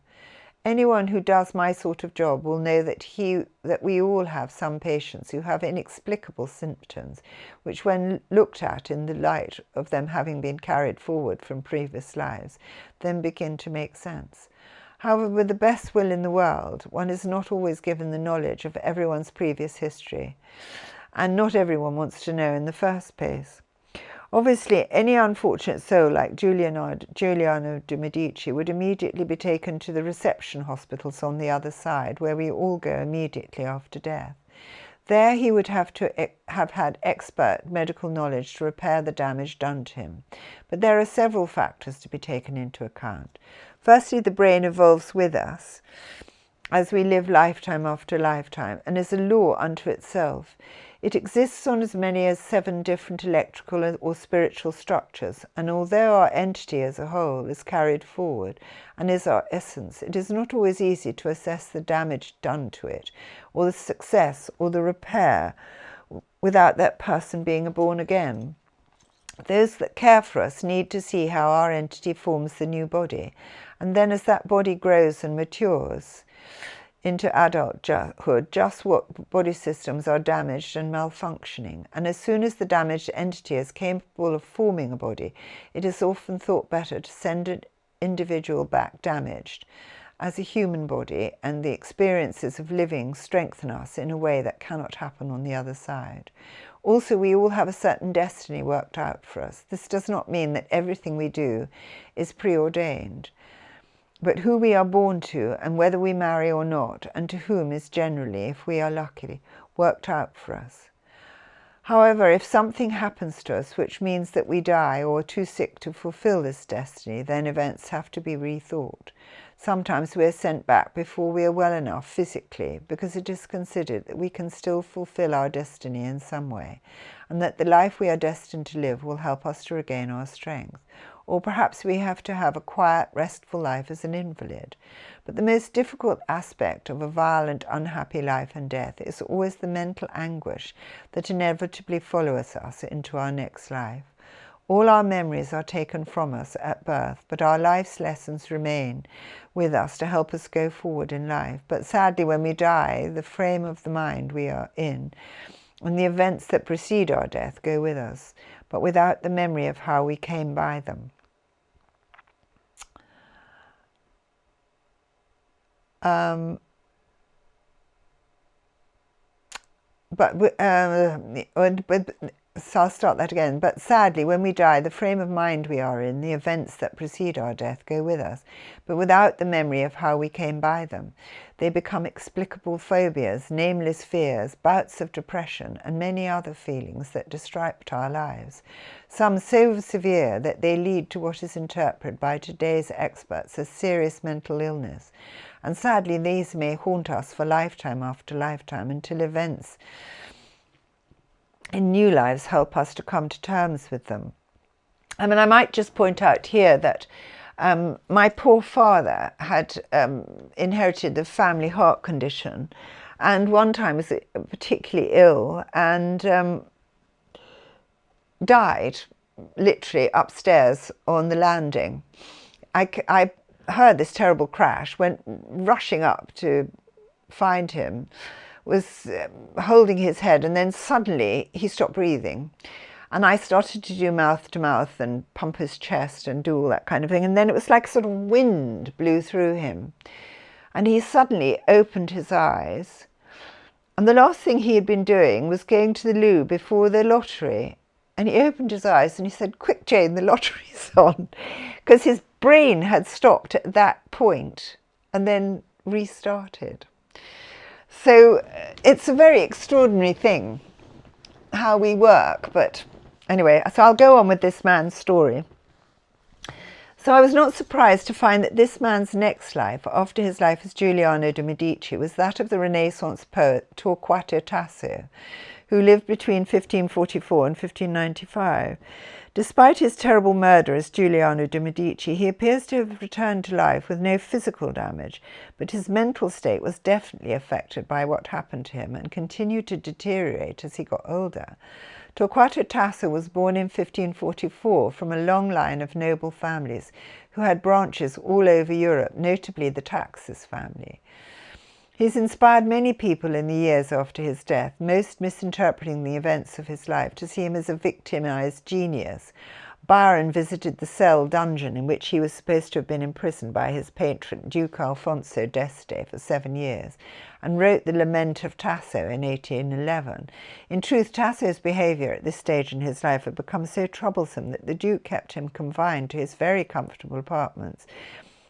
Anyone who does my sort of job will know that we all have some patients who have inexplicable symptoms, which when looked at in the light of them having been carried forward from previous lives, then begin to make sense. However, with the best will in the world, one is not always given the knowledge of everyone's previous history, and not everyone wants to know in the first place. Obviously, any unfortunate soul like Giuliano de' Medici would immediately be taken to the reception hospitals on the other side, where we all go immediately after death. There he would have to have had expert medical knowledge to repair the damage done to him. But there are several factors to be taken into account. Firstly, the brain evolves with us as we live lifetime after lifetime, and is a law unto itself. It exists on as many as 7 different electrical or spiritual structures, and although our entity as a whole is carried forward and is our essence, it is not always easy to assess the damage done to it, or the success or the repair, without that person being born again. Those that care for us need to see how our entity forms the new body, and then as that body grows and matures into adulthood, just what body systems are damaged and malfunctioning. And as soon as the damaged entity is capable of forming a body, it is often thought better to send an individual back damaged as a human body, and the experiences of living strengthen us in a way that cannot happen on the other side. Also, we all have a certain destiny worked out for us. This does not mean that everything we do is preordained, but who we are born to and whether we marry or not, and to whom, is generally, if we are lucky, worked out for us. However, if something happens to us which means that we die or are too sick to fulfill this destiny, then events have to be rethought. Sometimes we are sent back before we are well enough physically, because it is considered that we can still fulfill our destiny in some way, and that the life we are destined to live will help us to regain our strength. Or perhaps we have to have a quiet, restful life as an invalid. But the most difficult aspect of a violent, unhappy life and death is always the mental anguish that inevitably follows us into our next life. All our memories are taken from us at birth, but our life's lessons remain with us to help us go forward in life. But sadly, when we die, the frame of the mind we are in and the events that precede our death go with us, but without the memory of how we came by them. So I'll start that again. But sadly, when we die, the frame of mind we are in, the events that precede our death, go with us, but without the memory of how we came by them. They become explicable phobias, nameless fears, bouts of depression, and many other feelings that disrupt our lives. Some so severe that they lead to what is interpreted by today's experts as serious mental illness. And sadly, these may haunt us for lifetime after lifetime until events in new lives help us to come to terms with them. I mean, I might just point out here that my poor father had inherited the family heart condition, and one time was particularly ill and died literally upstairs on the landing. I heard this terrible crash, went rushing up to find him, was holding his head, and then suddenly he stopped breathing. And I started to do mouth to mouth and pump his chest and do all that kind of thing. And then it was like sort of wind blew through him. And he suddenly opened his eyes. And the last thing he had been doing was going to the loo before the lottery. And he opened his eyes and he said, "Quick, Jane, the lottery's on." Because his brain had stopped at that point and then restarted. So it's a very extraordinary thing, how we work. But anyway, so I'll go on with this man's story. So I was not surprised to find that this man's next life, after his life as Giuliano de' Medici, was that of the Renaissance poet Torquato Tasso, who lived between 1544 and 1595. Despite his terrible murder as Giuliano de' Medici, he appears to have returned to life with no physical damage, but his mental state was definitely affected by what happened to him and continued to deteriorate as he got older. Torquato Tasso was born in 1544 from a long line of noble families who had branches all over Europe, notably the Taxis family. He's inspired many people in the years after his death, most misinterpreting the events of his life to see him as a victimized genius. Byron visited the cell dungeon in which he was supposed to have been imprisoned by his patron, Duke Alfonso d'Este, for 7 years, and wrote the Lament of Tasso in 1811. In truth, Tasso's behaviour at this stage in his life had become so troublesome that the Duke kept him confined to his very comfortable apartments,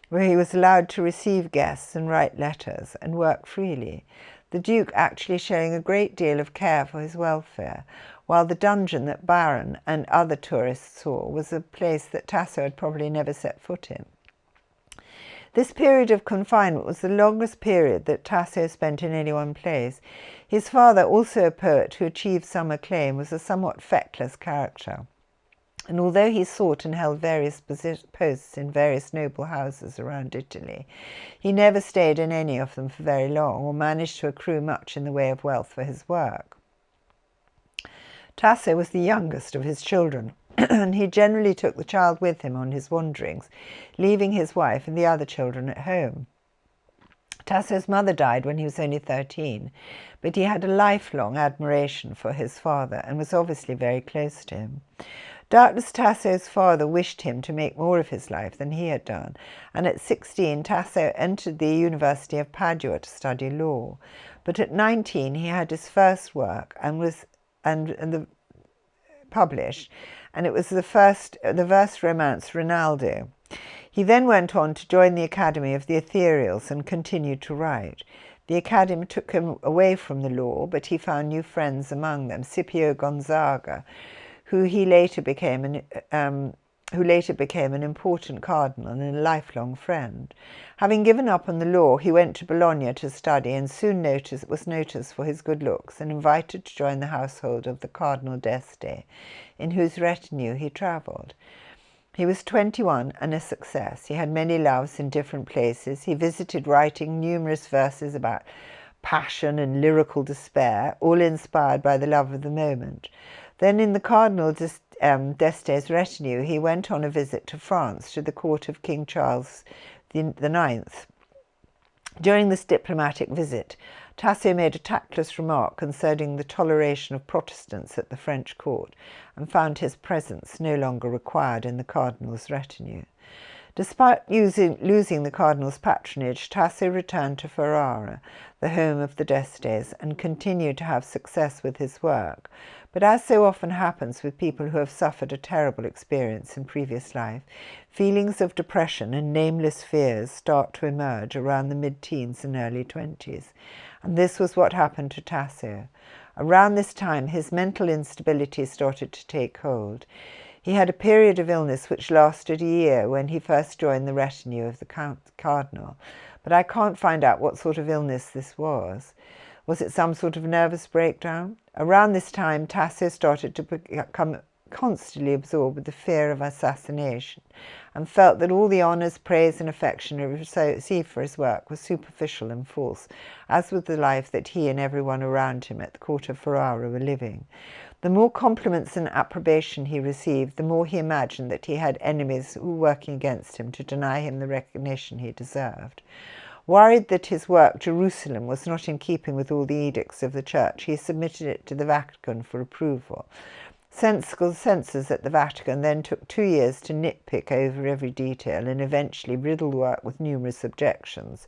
where he was allowed to receive guests and write letters and work freely, the Duke actually showing a great deal of care for his welfare, while the dungeon that Byron and other tourists saw was a place that Tasso had probably never set foot in. This period of confinement was the longest period that Tasso spent in any one place. His father, also a poet who achieved some acclaim, was a somewhat feckless character. And although he sought and held various posts in various noble houses around Italy, he never stayed in any of them for very long or managed to accrue much in the way of wealth for his work. Tasso was the youngest of his children. and he generally took the child with him on his wanderings, leaving his wife and the other children at home. Tasso's mother died when he was only 13, but he had a lifelong admiration for his father and was obviously very close to him. Doubtless Tasso's father wished him to make more of his life than he had done, and at 16 Tasso entered the University of Padua to study law. But at 19 he had his first work published, and it was the verse romance Rinaldo. He then went on to join the Academy of the Ethereals and continued to write. The Academy took him away from the law, but he found new friends among them, Scipio Gonzaga, who later became an important cardinal and a lifelong friend. Having given up on the law, he went to Bologna to study and soon was noticed for his good looks and invited to join the household of the Cardinal d'Este, in whose retinue he travelled. He was 21 and a success. He had many loves in different places. He visited, writing numerous verses about passion and lyrical despair, all inspired by the love of the moment. Then in the Cardinal d'Este's retinue, he went on a visit to France, to the court of King Charles IX. During this diplomatic visit, Tasso made a tactless remark concerning the toleration of Protestants at the French court and found his presence no longer required in the cardinal's retinue. Despite losing the cardinal's patronage, Tasso returned to Ferrara, the home of the d'Estes, and continued to have success with his work. But as so often happens with people who have suffered a terrible experience in previous life, feelings of depression and nameless fears start to emerge around the mid-teens and early 20s. And this was what happened to Tasso. Around this time, his mental instability started to take hold. He had a period of illness which lasted a year when he first joined the retinue of the cardinal, but I can't find out what sort of illness this was. Was it some sort of nervous breakdown? Around this time, Tasso started to become constantly absorbed with the fear of assassination and felt that all the honours, praise and affection he received for his work was superficial and false, as was the life that he and everyone around him at the court of Ferrara were living. The more compliments and approbation he received, the more he imagined that he had enemies who were working against him to deny him the recognition he deserved. Worried that his work, Jerusalem, was not in keeping with all the edicts of the Church, he submitted it to the Vatican for approval. Sensible censors at the Vatican then took 2 years to nitpick over every detail and eventually riddled the work with numerous objections.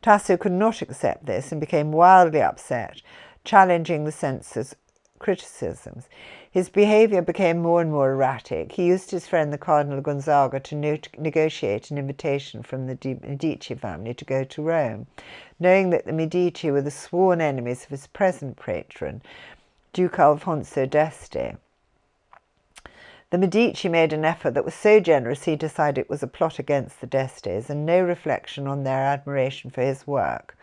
Tasso could not accept this and became wildly upset, challenging the censors' criticisms. His behaviour became more and more erratic. He used his friend the Cardinal Gonzaga to negotiate an invitation from the Medici family to go to Rome, knowing that the Medici were the sworn enemies of his present patron, Duke Alfonso d'Este. The Medici made an effort that was so generous he decided it was a plot against the d'Estes and no reflection on their admiration for his work.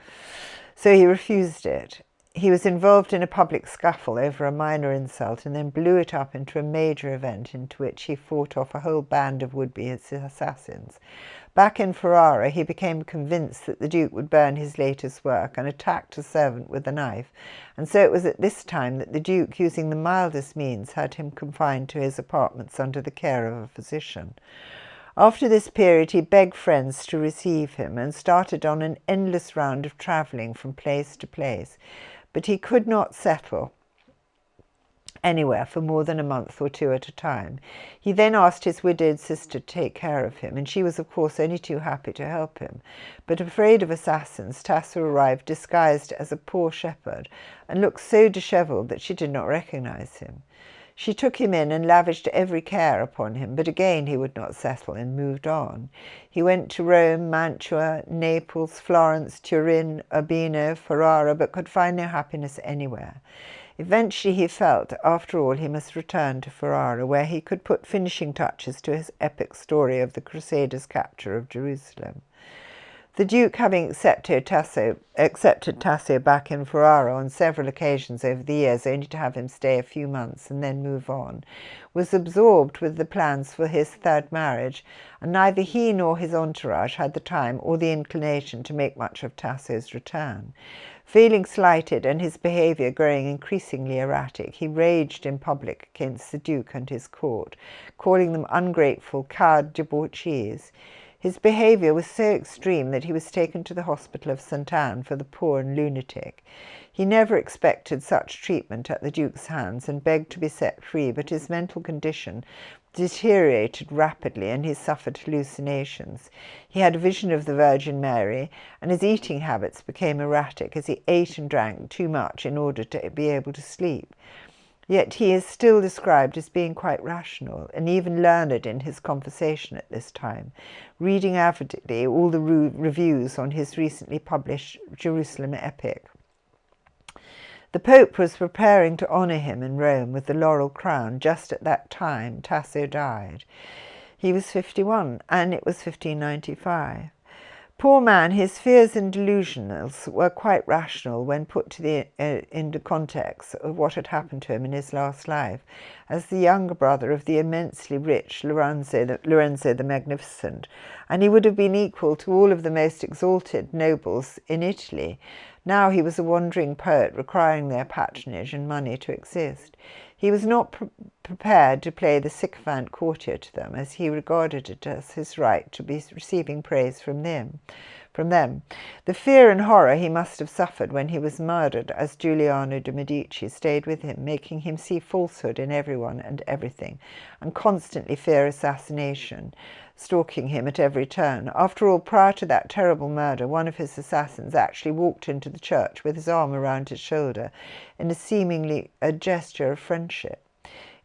So he refused it. He was involved in a public scuffle over a minor insult and then blew it up into a major event into which he fought off a whole band of would-be assassins. Back in Ferrara, he became convinced that the Duke would burn his latest work and attacked a servant with a knife, and so it was at this time that the Duke, using the mildest means, had him confined to his apartments under the care of a physician. After this period, he begged friends to receive him and started on an endless round of travelling from place to place, but he could not settle anywhere for more than a month or two at a time. He then asked his widowed sister to take care of him, and she was of course only too happy to help him. But afraid of assassins, Tasso arrived disguised as a poor shepherd and looked so dishevelled that she did not recognize him. She took him in and lavished every care upon him, but again he would not settle and moved on. He went to Rome, Mantua, Naples, Florence, Turin, Urbino, Ferrara, but could find no happiness anywhere. Eventually he felt, after all, he must return to Ferrara, where he could put finishing touches to his epic story of the Crusaders' capture of Jerusalem. The Duke, having accepted Tasso back in Ferrara on several occasions over the years, only to have him stay a few months and then move on, was absorbed with the plans for his third marriage, and neither he nor his entourage had the time or the inclination to make much of Tasso's return. Feeling slighted and his behaviour growing increasingly erratic, he raged in public against the Duke and his court, calling them ungrateful, coward debauchees. His behaviour was so extreme that he was taken to the hospital of St. Anne for the poor and lunatic. He never expected such treatment at the Duke's hands and begged to be set free, but his mental condition deteriorated rapidly and he suffered hallucinations. He had a vision of the Virgin Mary, and his eating habits became erratic as he ate and drank too much in order to be able to sleep. Yet he is still described as being quite rational and even learned in his conversation at this time, reading avidly all the reviews on his recently published Jerusalem epic. The Pope was preparing to honour him in Rome with the laurel crown. Just at that time Tasso died. He was 51, and it was 1595. Poor man, his fears and delusions were quite rational when put into context of what had happened to him in his last life, as the younger brother of the immensely rich Lorenzo the Magnificent, and he would have been equal to all of the most exalted nobles in Italy. Now he was a wandering poet requiring their patronage and money to exist. He was not prepared to play the sycophant courtier to them, as he regarded it as his right to be receiving praise from them. The fear and horror he must have suffered when he was murdered as Giuliano de' Medici stayed with him, making him see falsehood in everyone and everything, and constantly fear assassination, stalking him at every turn. After all, prior to that terrible murder, one of his assassins actually walked into the church with his arm around his shoulder in a gesture of friendship.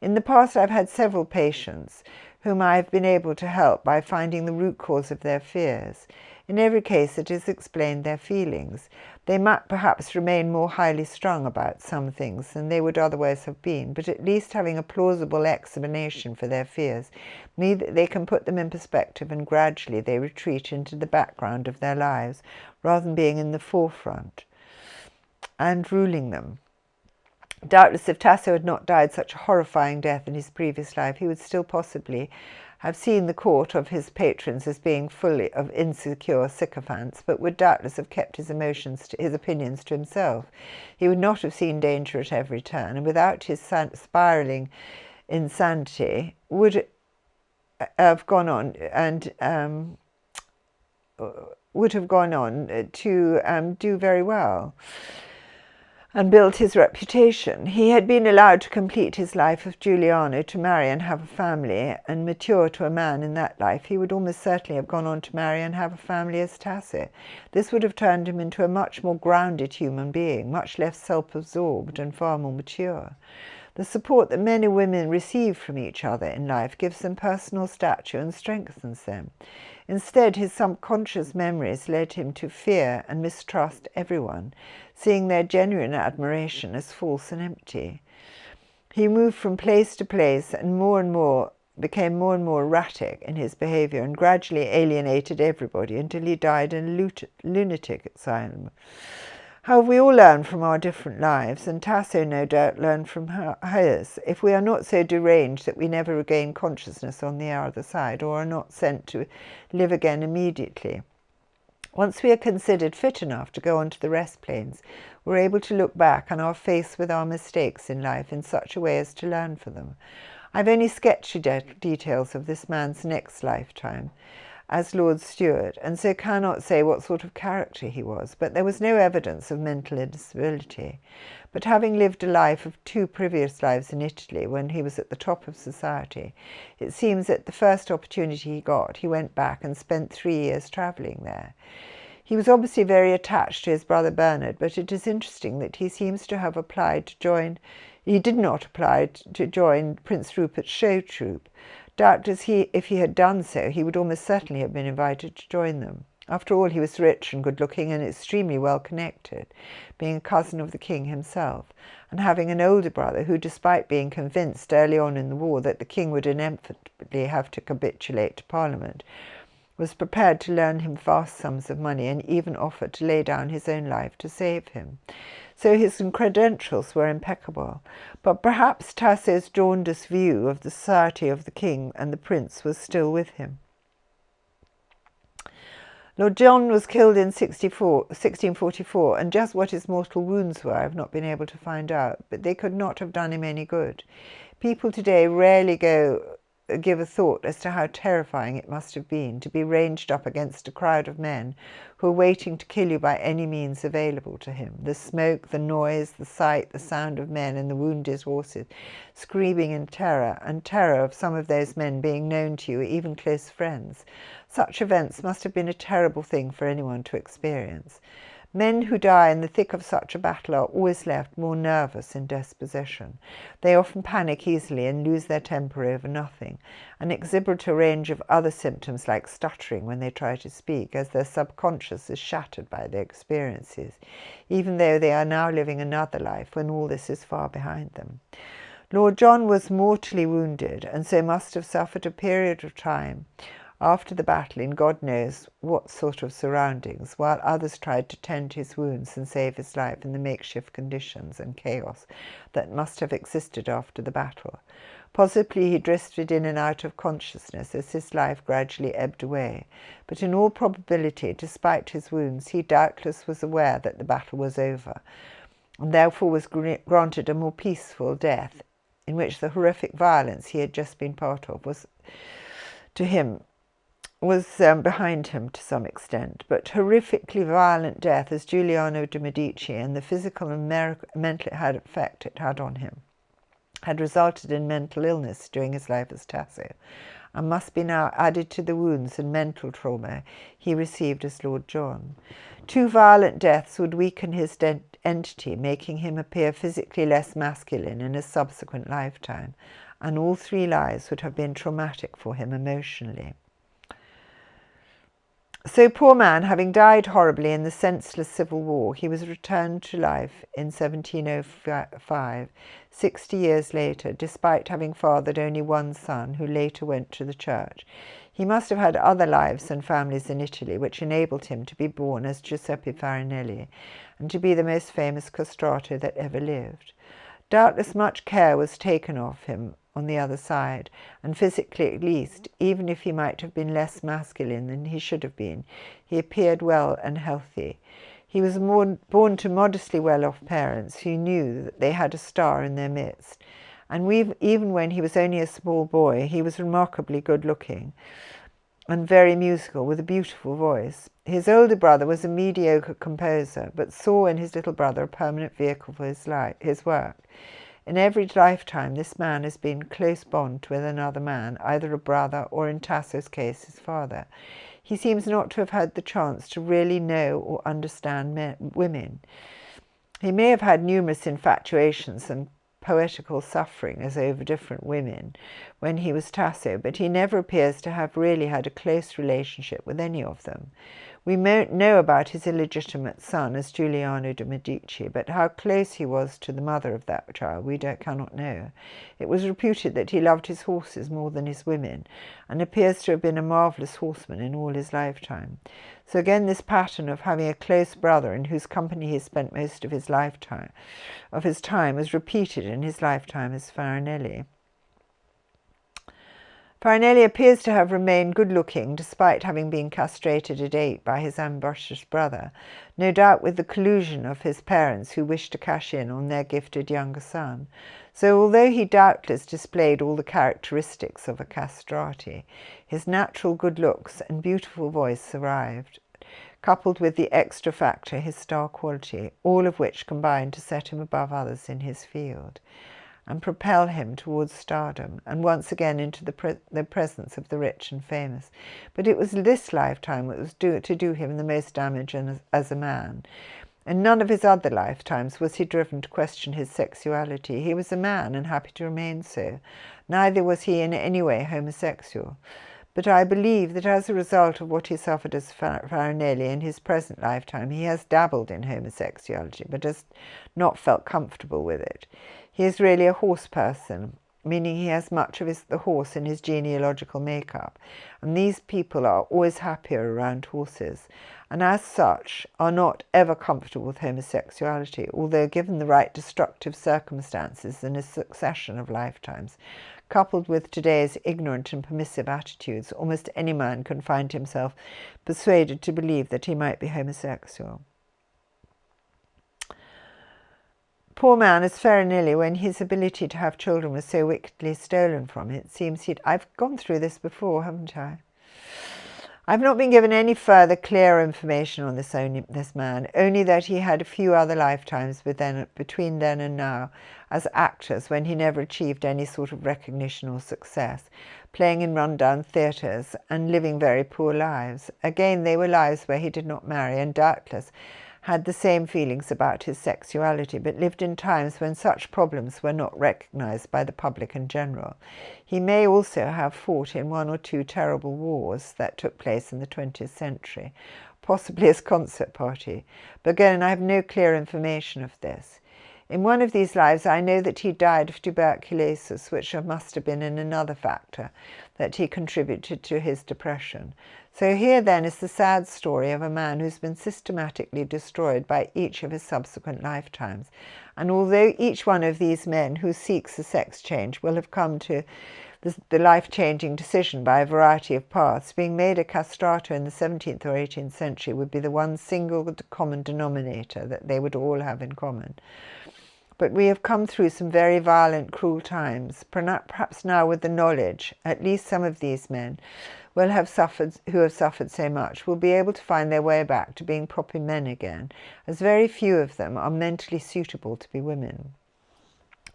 In the past, I've had several patients whom I have been able to help by finding the root cause of their fears. In every case, it has explained their feelings. They might perhaps remain more highly strung about some things than they would otherwise have been, but at least having a plausible explanation for their fears means that they can put them in perspective, and gradually they retreat into the background of their lives rather than being in the forefront and ruling them. Doubtless, if Tasso had not died such a horrifying death in his previous life, he would still possibly have seen the court of his patrons as being fully of insecure sycophants, but would doubtless have kept his opinions to himself. He would not have seen danger at every turn, and without his spiralling insanity, would have gone on to do very well and built his reputation. He had been allowed to complete his life of Giuliano, to marry and have a family, and mature to a man in that life. He would almost certainly have gone on to marry and have a family as Tasso. This would have turned him into a much more grounded human being, much less self-absorbed and far more mature. The support that men and women receive from each other in life gives them personal stature and strengthens them. Instead, his subconscious memories led him to fear and mistrust everyone, seeing their genuine admiration as false and empty. He moved from place to place and became more and more erratic in his behaviour, and gradually alienated everybody until he died in a lunatic asylum. However, we all learn from our different lives, and Tasso no doubt learned from hers. If we are not so deranged that we never regain consciousness on the other side, or are not sent to live again immediately, once we are considered fit enough to go on to the rest planes, we're able to look back and are faced with our mistakes in life in such a way as to learn from them. I've only sketchy details of this man's next lifetime as Lord Stewart, and so cannot say what sort of character he was, but there was no evidence of mental instability. But having lived a life of 2 previous lives in Italy when he was at the top of society, it seems that the first opportunity he got, he went back and spent 3 years travelling there. He was obviously very attached to his brother Bernard, but it is interesting that he seems to have he did not apply to join Prince Rupert's show troupe. Doubtless if he had done so, he would almost certainly have been invited to join them. After all, he was rich and good-looking and extremely well-connected, being a cousin of the king himself, and having an older brother who, despite being convinced early on in the war that the king would inevitably have to capitulate to Parliament, was prepared to loan him vast sums of money and even offered to lay down his own life to save him. So his credentials were impeccable, but perhaps Tasso's jaundiced view of the society of the king and the prince was still with him. Lord John was killed in 1644, and just what his mortal wounds were I have not been able to find out, but they could not have done him any good. People today rarely give a thought as to how terrifying it must have been to be ranged up against a crowd of men who were waiting to kill you by any means available to him. The smoke, the noise, the sight, the sound of men and the wounded horses screaming in terror, and terror of some of those men being known to you, even close friends. Such events must have been a terrible thing for anyone to experience. Men who die in the thick of such a battle are always left more nervous in disposition. They often panic easily and lose their temper over nothing, and exhibit a range of other symptoms like stuttering when they try to speak, as their subconscious is shattered by their experiences, even though they are now living another life when all this is far behind them. Lord John was mortally wounded, and so must have suffered a period of time after the battle in God knows what sort of surroundings, while others tried to tend his wounds and save his life in the makeshift conditions and chaos that must have existed after the battle. Possibly he drifted in and out of consciousness as his life gradually ebbed away, but in all probability, despite his wounds, he doubtless was aware that the battle was over, and therefore was granted a more peaceful death, in which the horrific violence he had just been part of was behind him to some extent, but horrifically violent death as Giuliano de' Medici and the physical and mental effect it had on him had resulted in mental illness during his life as Tasso, and must be now added to the wounds and mental trauma he received as Lord John. Two violent deaths would weaken his entity, making him appear physically less masculine in a subsequent lifetime, and all three lives would have been traumatic for him emotionally. So, poor man, having died horribly in the senseless civil war, he was returned to life in 1705, 60 years later, despite having fathered only one son, who later went to the church. He must have had other lives and families in Italy, which enabled him to be born as Giuseppe Farinelli, and to be the most famous castrato that ever lived. Doubtless much care was taken of him on the other side, and physically at least, even if he might have been less masculine than he should have been, he appeared well and healthy. He was born to modestly well-off parents who knew that they had a star in their midst, and even when he was only a small boy, he was remarkably good-looking and very musical, with a beautiful voice. His older brother was a mediocre composer, but saw in his little brother a permanent vehicle for his work. In every lifetime, this man has been in close bond with another man, either a brother or, in Tasso's case, his father. He seems not to have had the chance to really know or understand women. He may have had numerous infatuations and poetical sufferings over different women when he was Tasso, but he never appears to have really had a close relationship with any of them. We know about his illegitimate son as Giuliano de' Medici, but how close he was to the mother of that child we cannot know. It was reputed that he loved his horses more than his women, and appears to have been a marvellous horseman in all his lifetime. So again, this pattern of having a close brother in whose company he spent most of his time was repeated in his lifetime as Farinelli. Farinelli appears to have remained good-looking despite having been castrated at 8 by his ambitious brother, no doubt with the collusion of his parents who wished to cash in on their gifted younger son. So although he doubtless displayed all the characteristics of a castrati, his natural good looks and beautiful voice survived, coupled with the extra factor, his star quality, all of which combined to set him above others in his field and propel him towards stardom, and once again into the presence of the rich and famous. But it was this lifetime that was to do him the most damage as a man. In none of his other lifetimes was he driven to question his sexuality. He was a man and happy to remain so. Neither was he in any way homosexual. But I believe that as a result of what he suffered as Farinelli in his present lifetime, he has dabbled in homosexuality, but has not felt comfortable with it. He is really a horse person, meaning he has much of the horse in his genealogical makeup, and these people are always happier around horses, and as such are not ever comfortable with homosexuality, although given the right destructive circumstances in a succession of lifetimes, coupled with today's ignorant and permissive attitudes, almost any man can find himself persuaded to believe that he might be homosexual. Poor man, as Farinelli, when his ability to have children was so wickedly stolen from him, it seems I've gone through this before, haven't I? I've not been given any further clear information on this man, only that he had a few other lifetimes between then and now as actors when he never achieved any sort of recognition or success, playing in run-down theatres and living very poor lives. Again, they were lives where he did not marry and doubtless had the same feelings about his sexuality, but lived in times when such problems were not recognized by the public in general. He may also have fought in one or two terrible wars that took place in the 20th century, possibly as concert party, but again I have no clear information of this. In one of these lives I know that he died of tuberculosis, which must have been another factor that he contributed to his depression. So here then is the sad story of a man who's been systematically destroyed by each of his subsequent lifetimes. And although each one of these men who seeks a sex change will have come to the life-changing decision by a variety of paths, being made a castrato in the 17th or 18th century would be the one single common denominator that they would all have in common. But we have come through some very violent, cruel times. Perhaps now with the knowledge, at least some of these men who have suffered so much will be able to find their way back to being proper men again, as very few of them are mentally suitable to be women.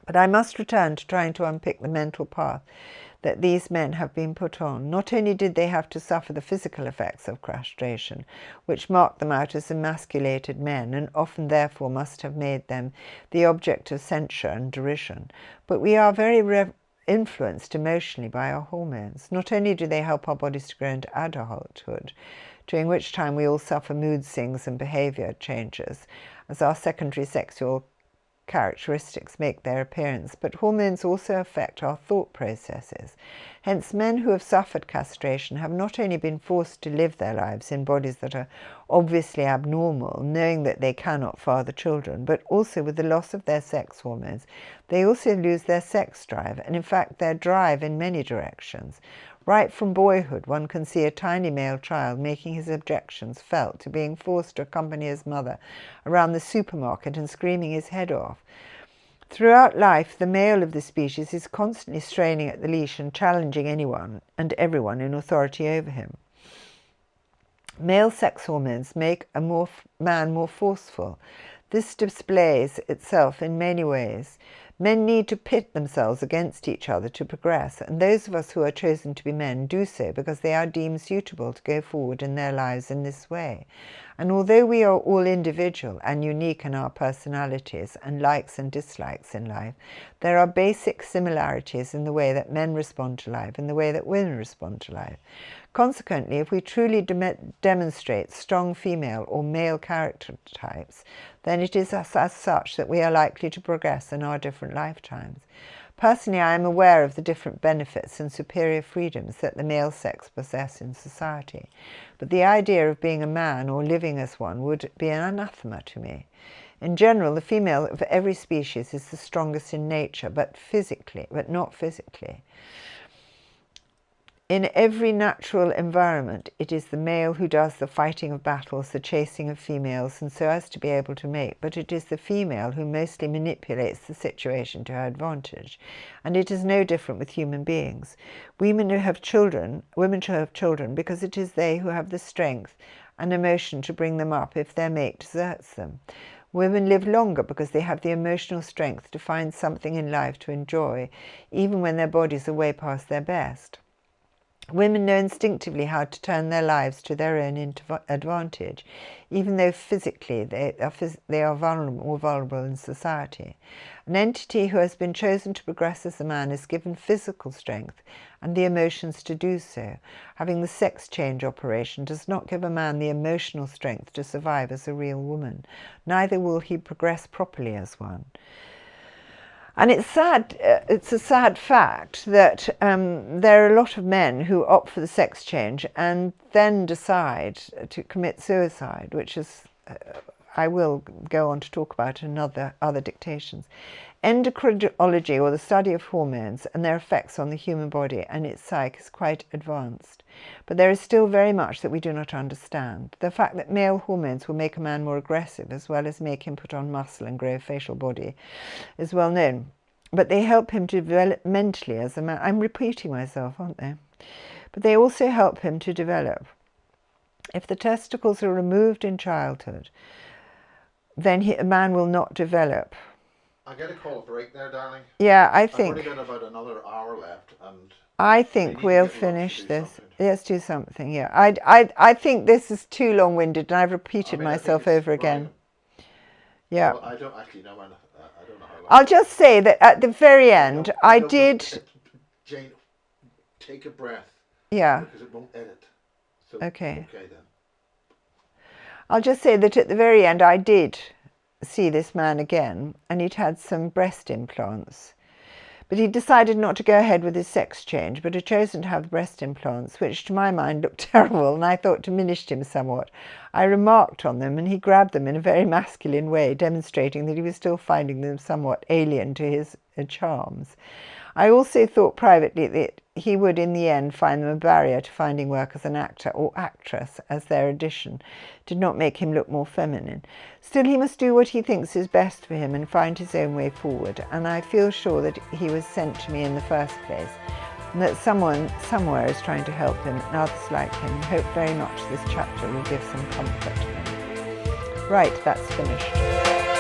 But I must return to trying to unpick the mental path that these men have been put on. Not only did they have to suffer the physical effects of castration, which marked them out as emasculated men, and often therefore must have made them the object of censure and derision, but we are very influenced emotionally by our hormones. Not only do they help our bodies to grow into adulthood, during which time we all suffer mood swings and behaviour changes, as our secondary sexual characteristics make their appearance, but hormones also affect our thought processes. Hence, men who have suffered castration have not only been forced to live their lives in bodies that are obviously abnormal, knowing that they cannot father children, but also with the loss of their sex hormones, they also lose their sex drive, and in fact their drive in many directions. Right from boyhood, one can see a tiny male child making his objections felt to being forced to accompany his mother around the supermarket and screaming his head off. Throughout life, the male of the species is constantly straining at the leash and challenging anyone and everyone in authority over him. Male sex hormones make a man more forceful. This displays itself in many ways. Men need to pit themselves against each other to progress, and those of us who are chosen to be men do so because they are deemed suitable to go forward in their lives in this way. And although we are all individual and unique in our personalities and likes and dislikes in life, there are basic similarities in the way that men respond to life and the way that women respond to life. Consequently, if we truly demonstrate strong female or male character types, then it is as such that we are likely to progress in our different lifetimes. Personally, I am aware of the different benefits and superior freedoms that the male sex possess in society, but the idea of being a man or living as one would be an anathema to me. In general, the female of every species is the strongest in nature, but not physically. In every natural environment, it is the male who does the fighting of battles, the chasing of females, and so as to be able to mate, but it is the female who mostly manipulates the situation to her advantage. And it is no different with human beings. Women should have children because it is they who have the strength and emotion to bring them up if their mate deserts them. Women live longer because they have the emotional strength to find something in life to enjoy, even when their bodies are way past their best. Women know instinctively how to turn their lives to their own advantage, even though physically they are more vulnerable in society. An entity who has been chosen to progress as a man is given physical strength and the emotions to do so. Having the sex change operation does not give a man the emotional strength to survive as a real woman. Neither will he progress properly as one. And it's sad, it's a sad fact that there are a lot of men who opt for the sex change and then decide to commit suicide, which is, I will go on to talk about in other dictations. Endocrinology, or the study of hormones and their effects on the human body and its psyche, is quite advanced. But there is still very much that we do not understand. The fact that male hormones will make a man more aggressive as well as make him put on muscle and grow a facial body is well known. But they help him to develop mentally as a man. I'm repeating myself, aren't they? But they also help him to develop. If the testicles are removed in childhood, then a man will not develop. I get a call break there, darling. Yeah, I think. I've only got about another hour left, and I think we'll finish this. Let's do something. Yeah, I think this is too long-winded, and I've repeated myself over again. Yeah. Well, I don't actually know. I don't know how long. I'll just say that at the very end, I did. Jane, take a breath. Yeah. Because it won't edit. So, okay. Okay then. I'll just say that at the very end, I did see this man again, and he'd had some breast implants. But he decided not to go ahead with his sex change, but had chosen to have the breast implants, which to my mind looked terrible and I thought diminished him somewhat. I remarked on them, and he grabbed them in a very masculine way, demonstrating that he was still finding them somewhat alien to his charms. I also thought privately that he would in the end find them a barrier to finding work as an actor or actress, as their addition did not make him look more feminine. Still, he must do what he thinks is best for him and find his own way forward, and I feel sure that he was sent to me in the first place, and that someone somewhere is trying to help him, and others like him. I hope very much this chapter will give some comfort to him. Right, that's finished.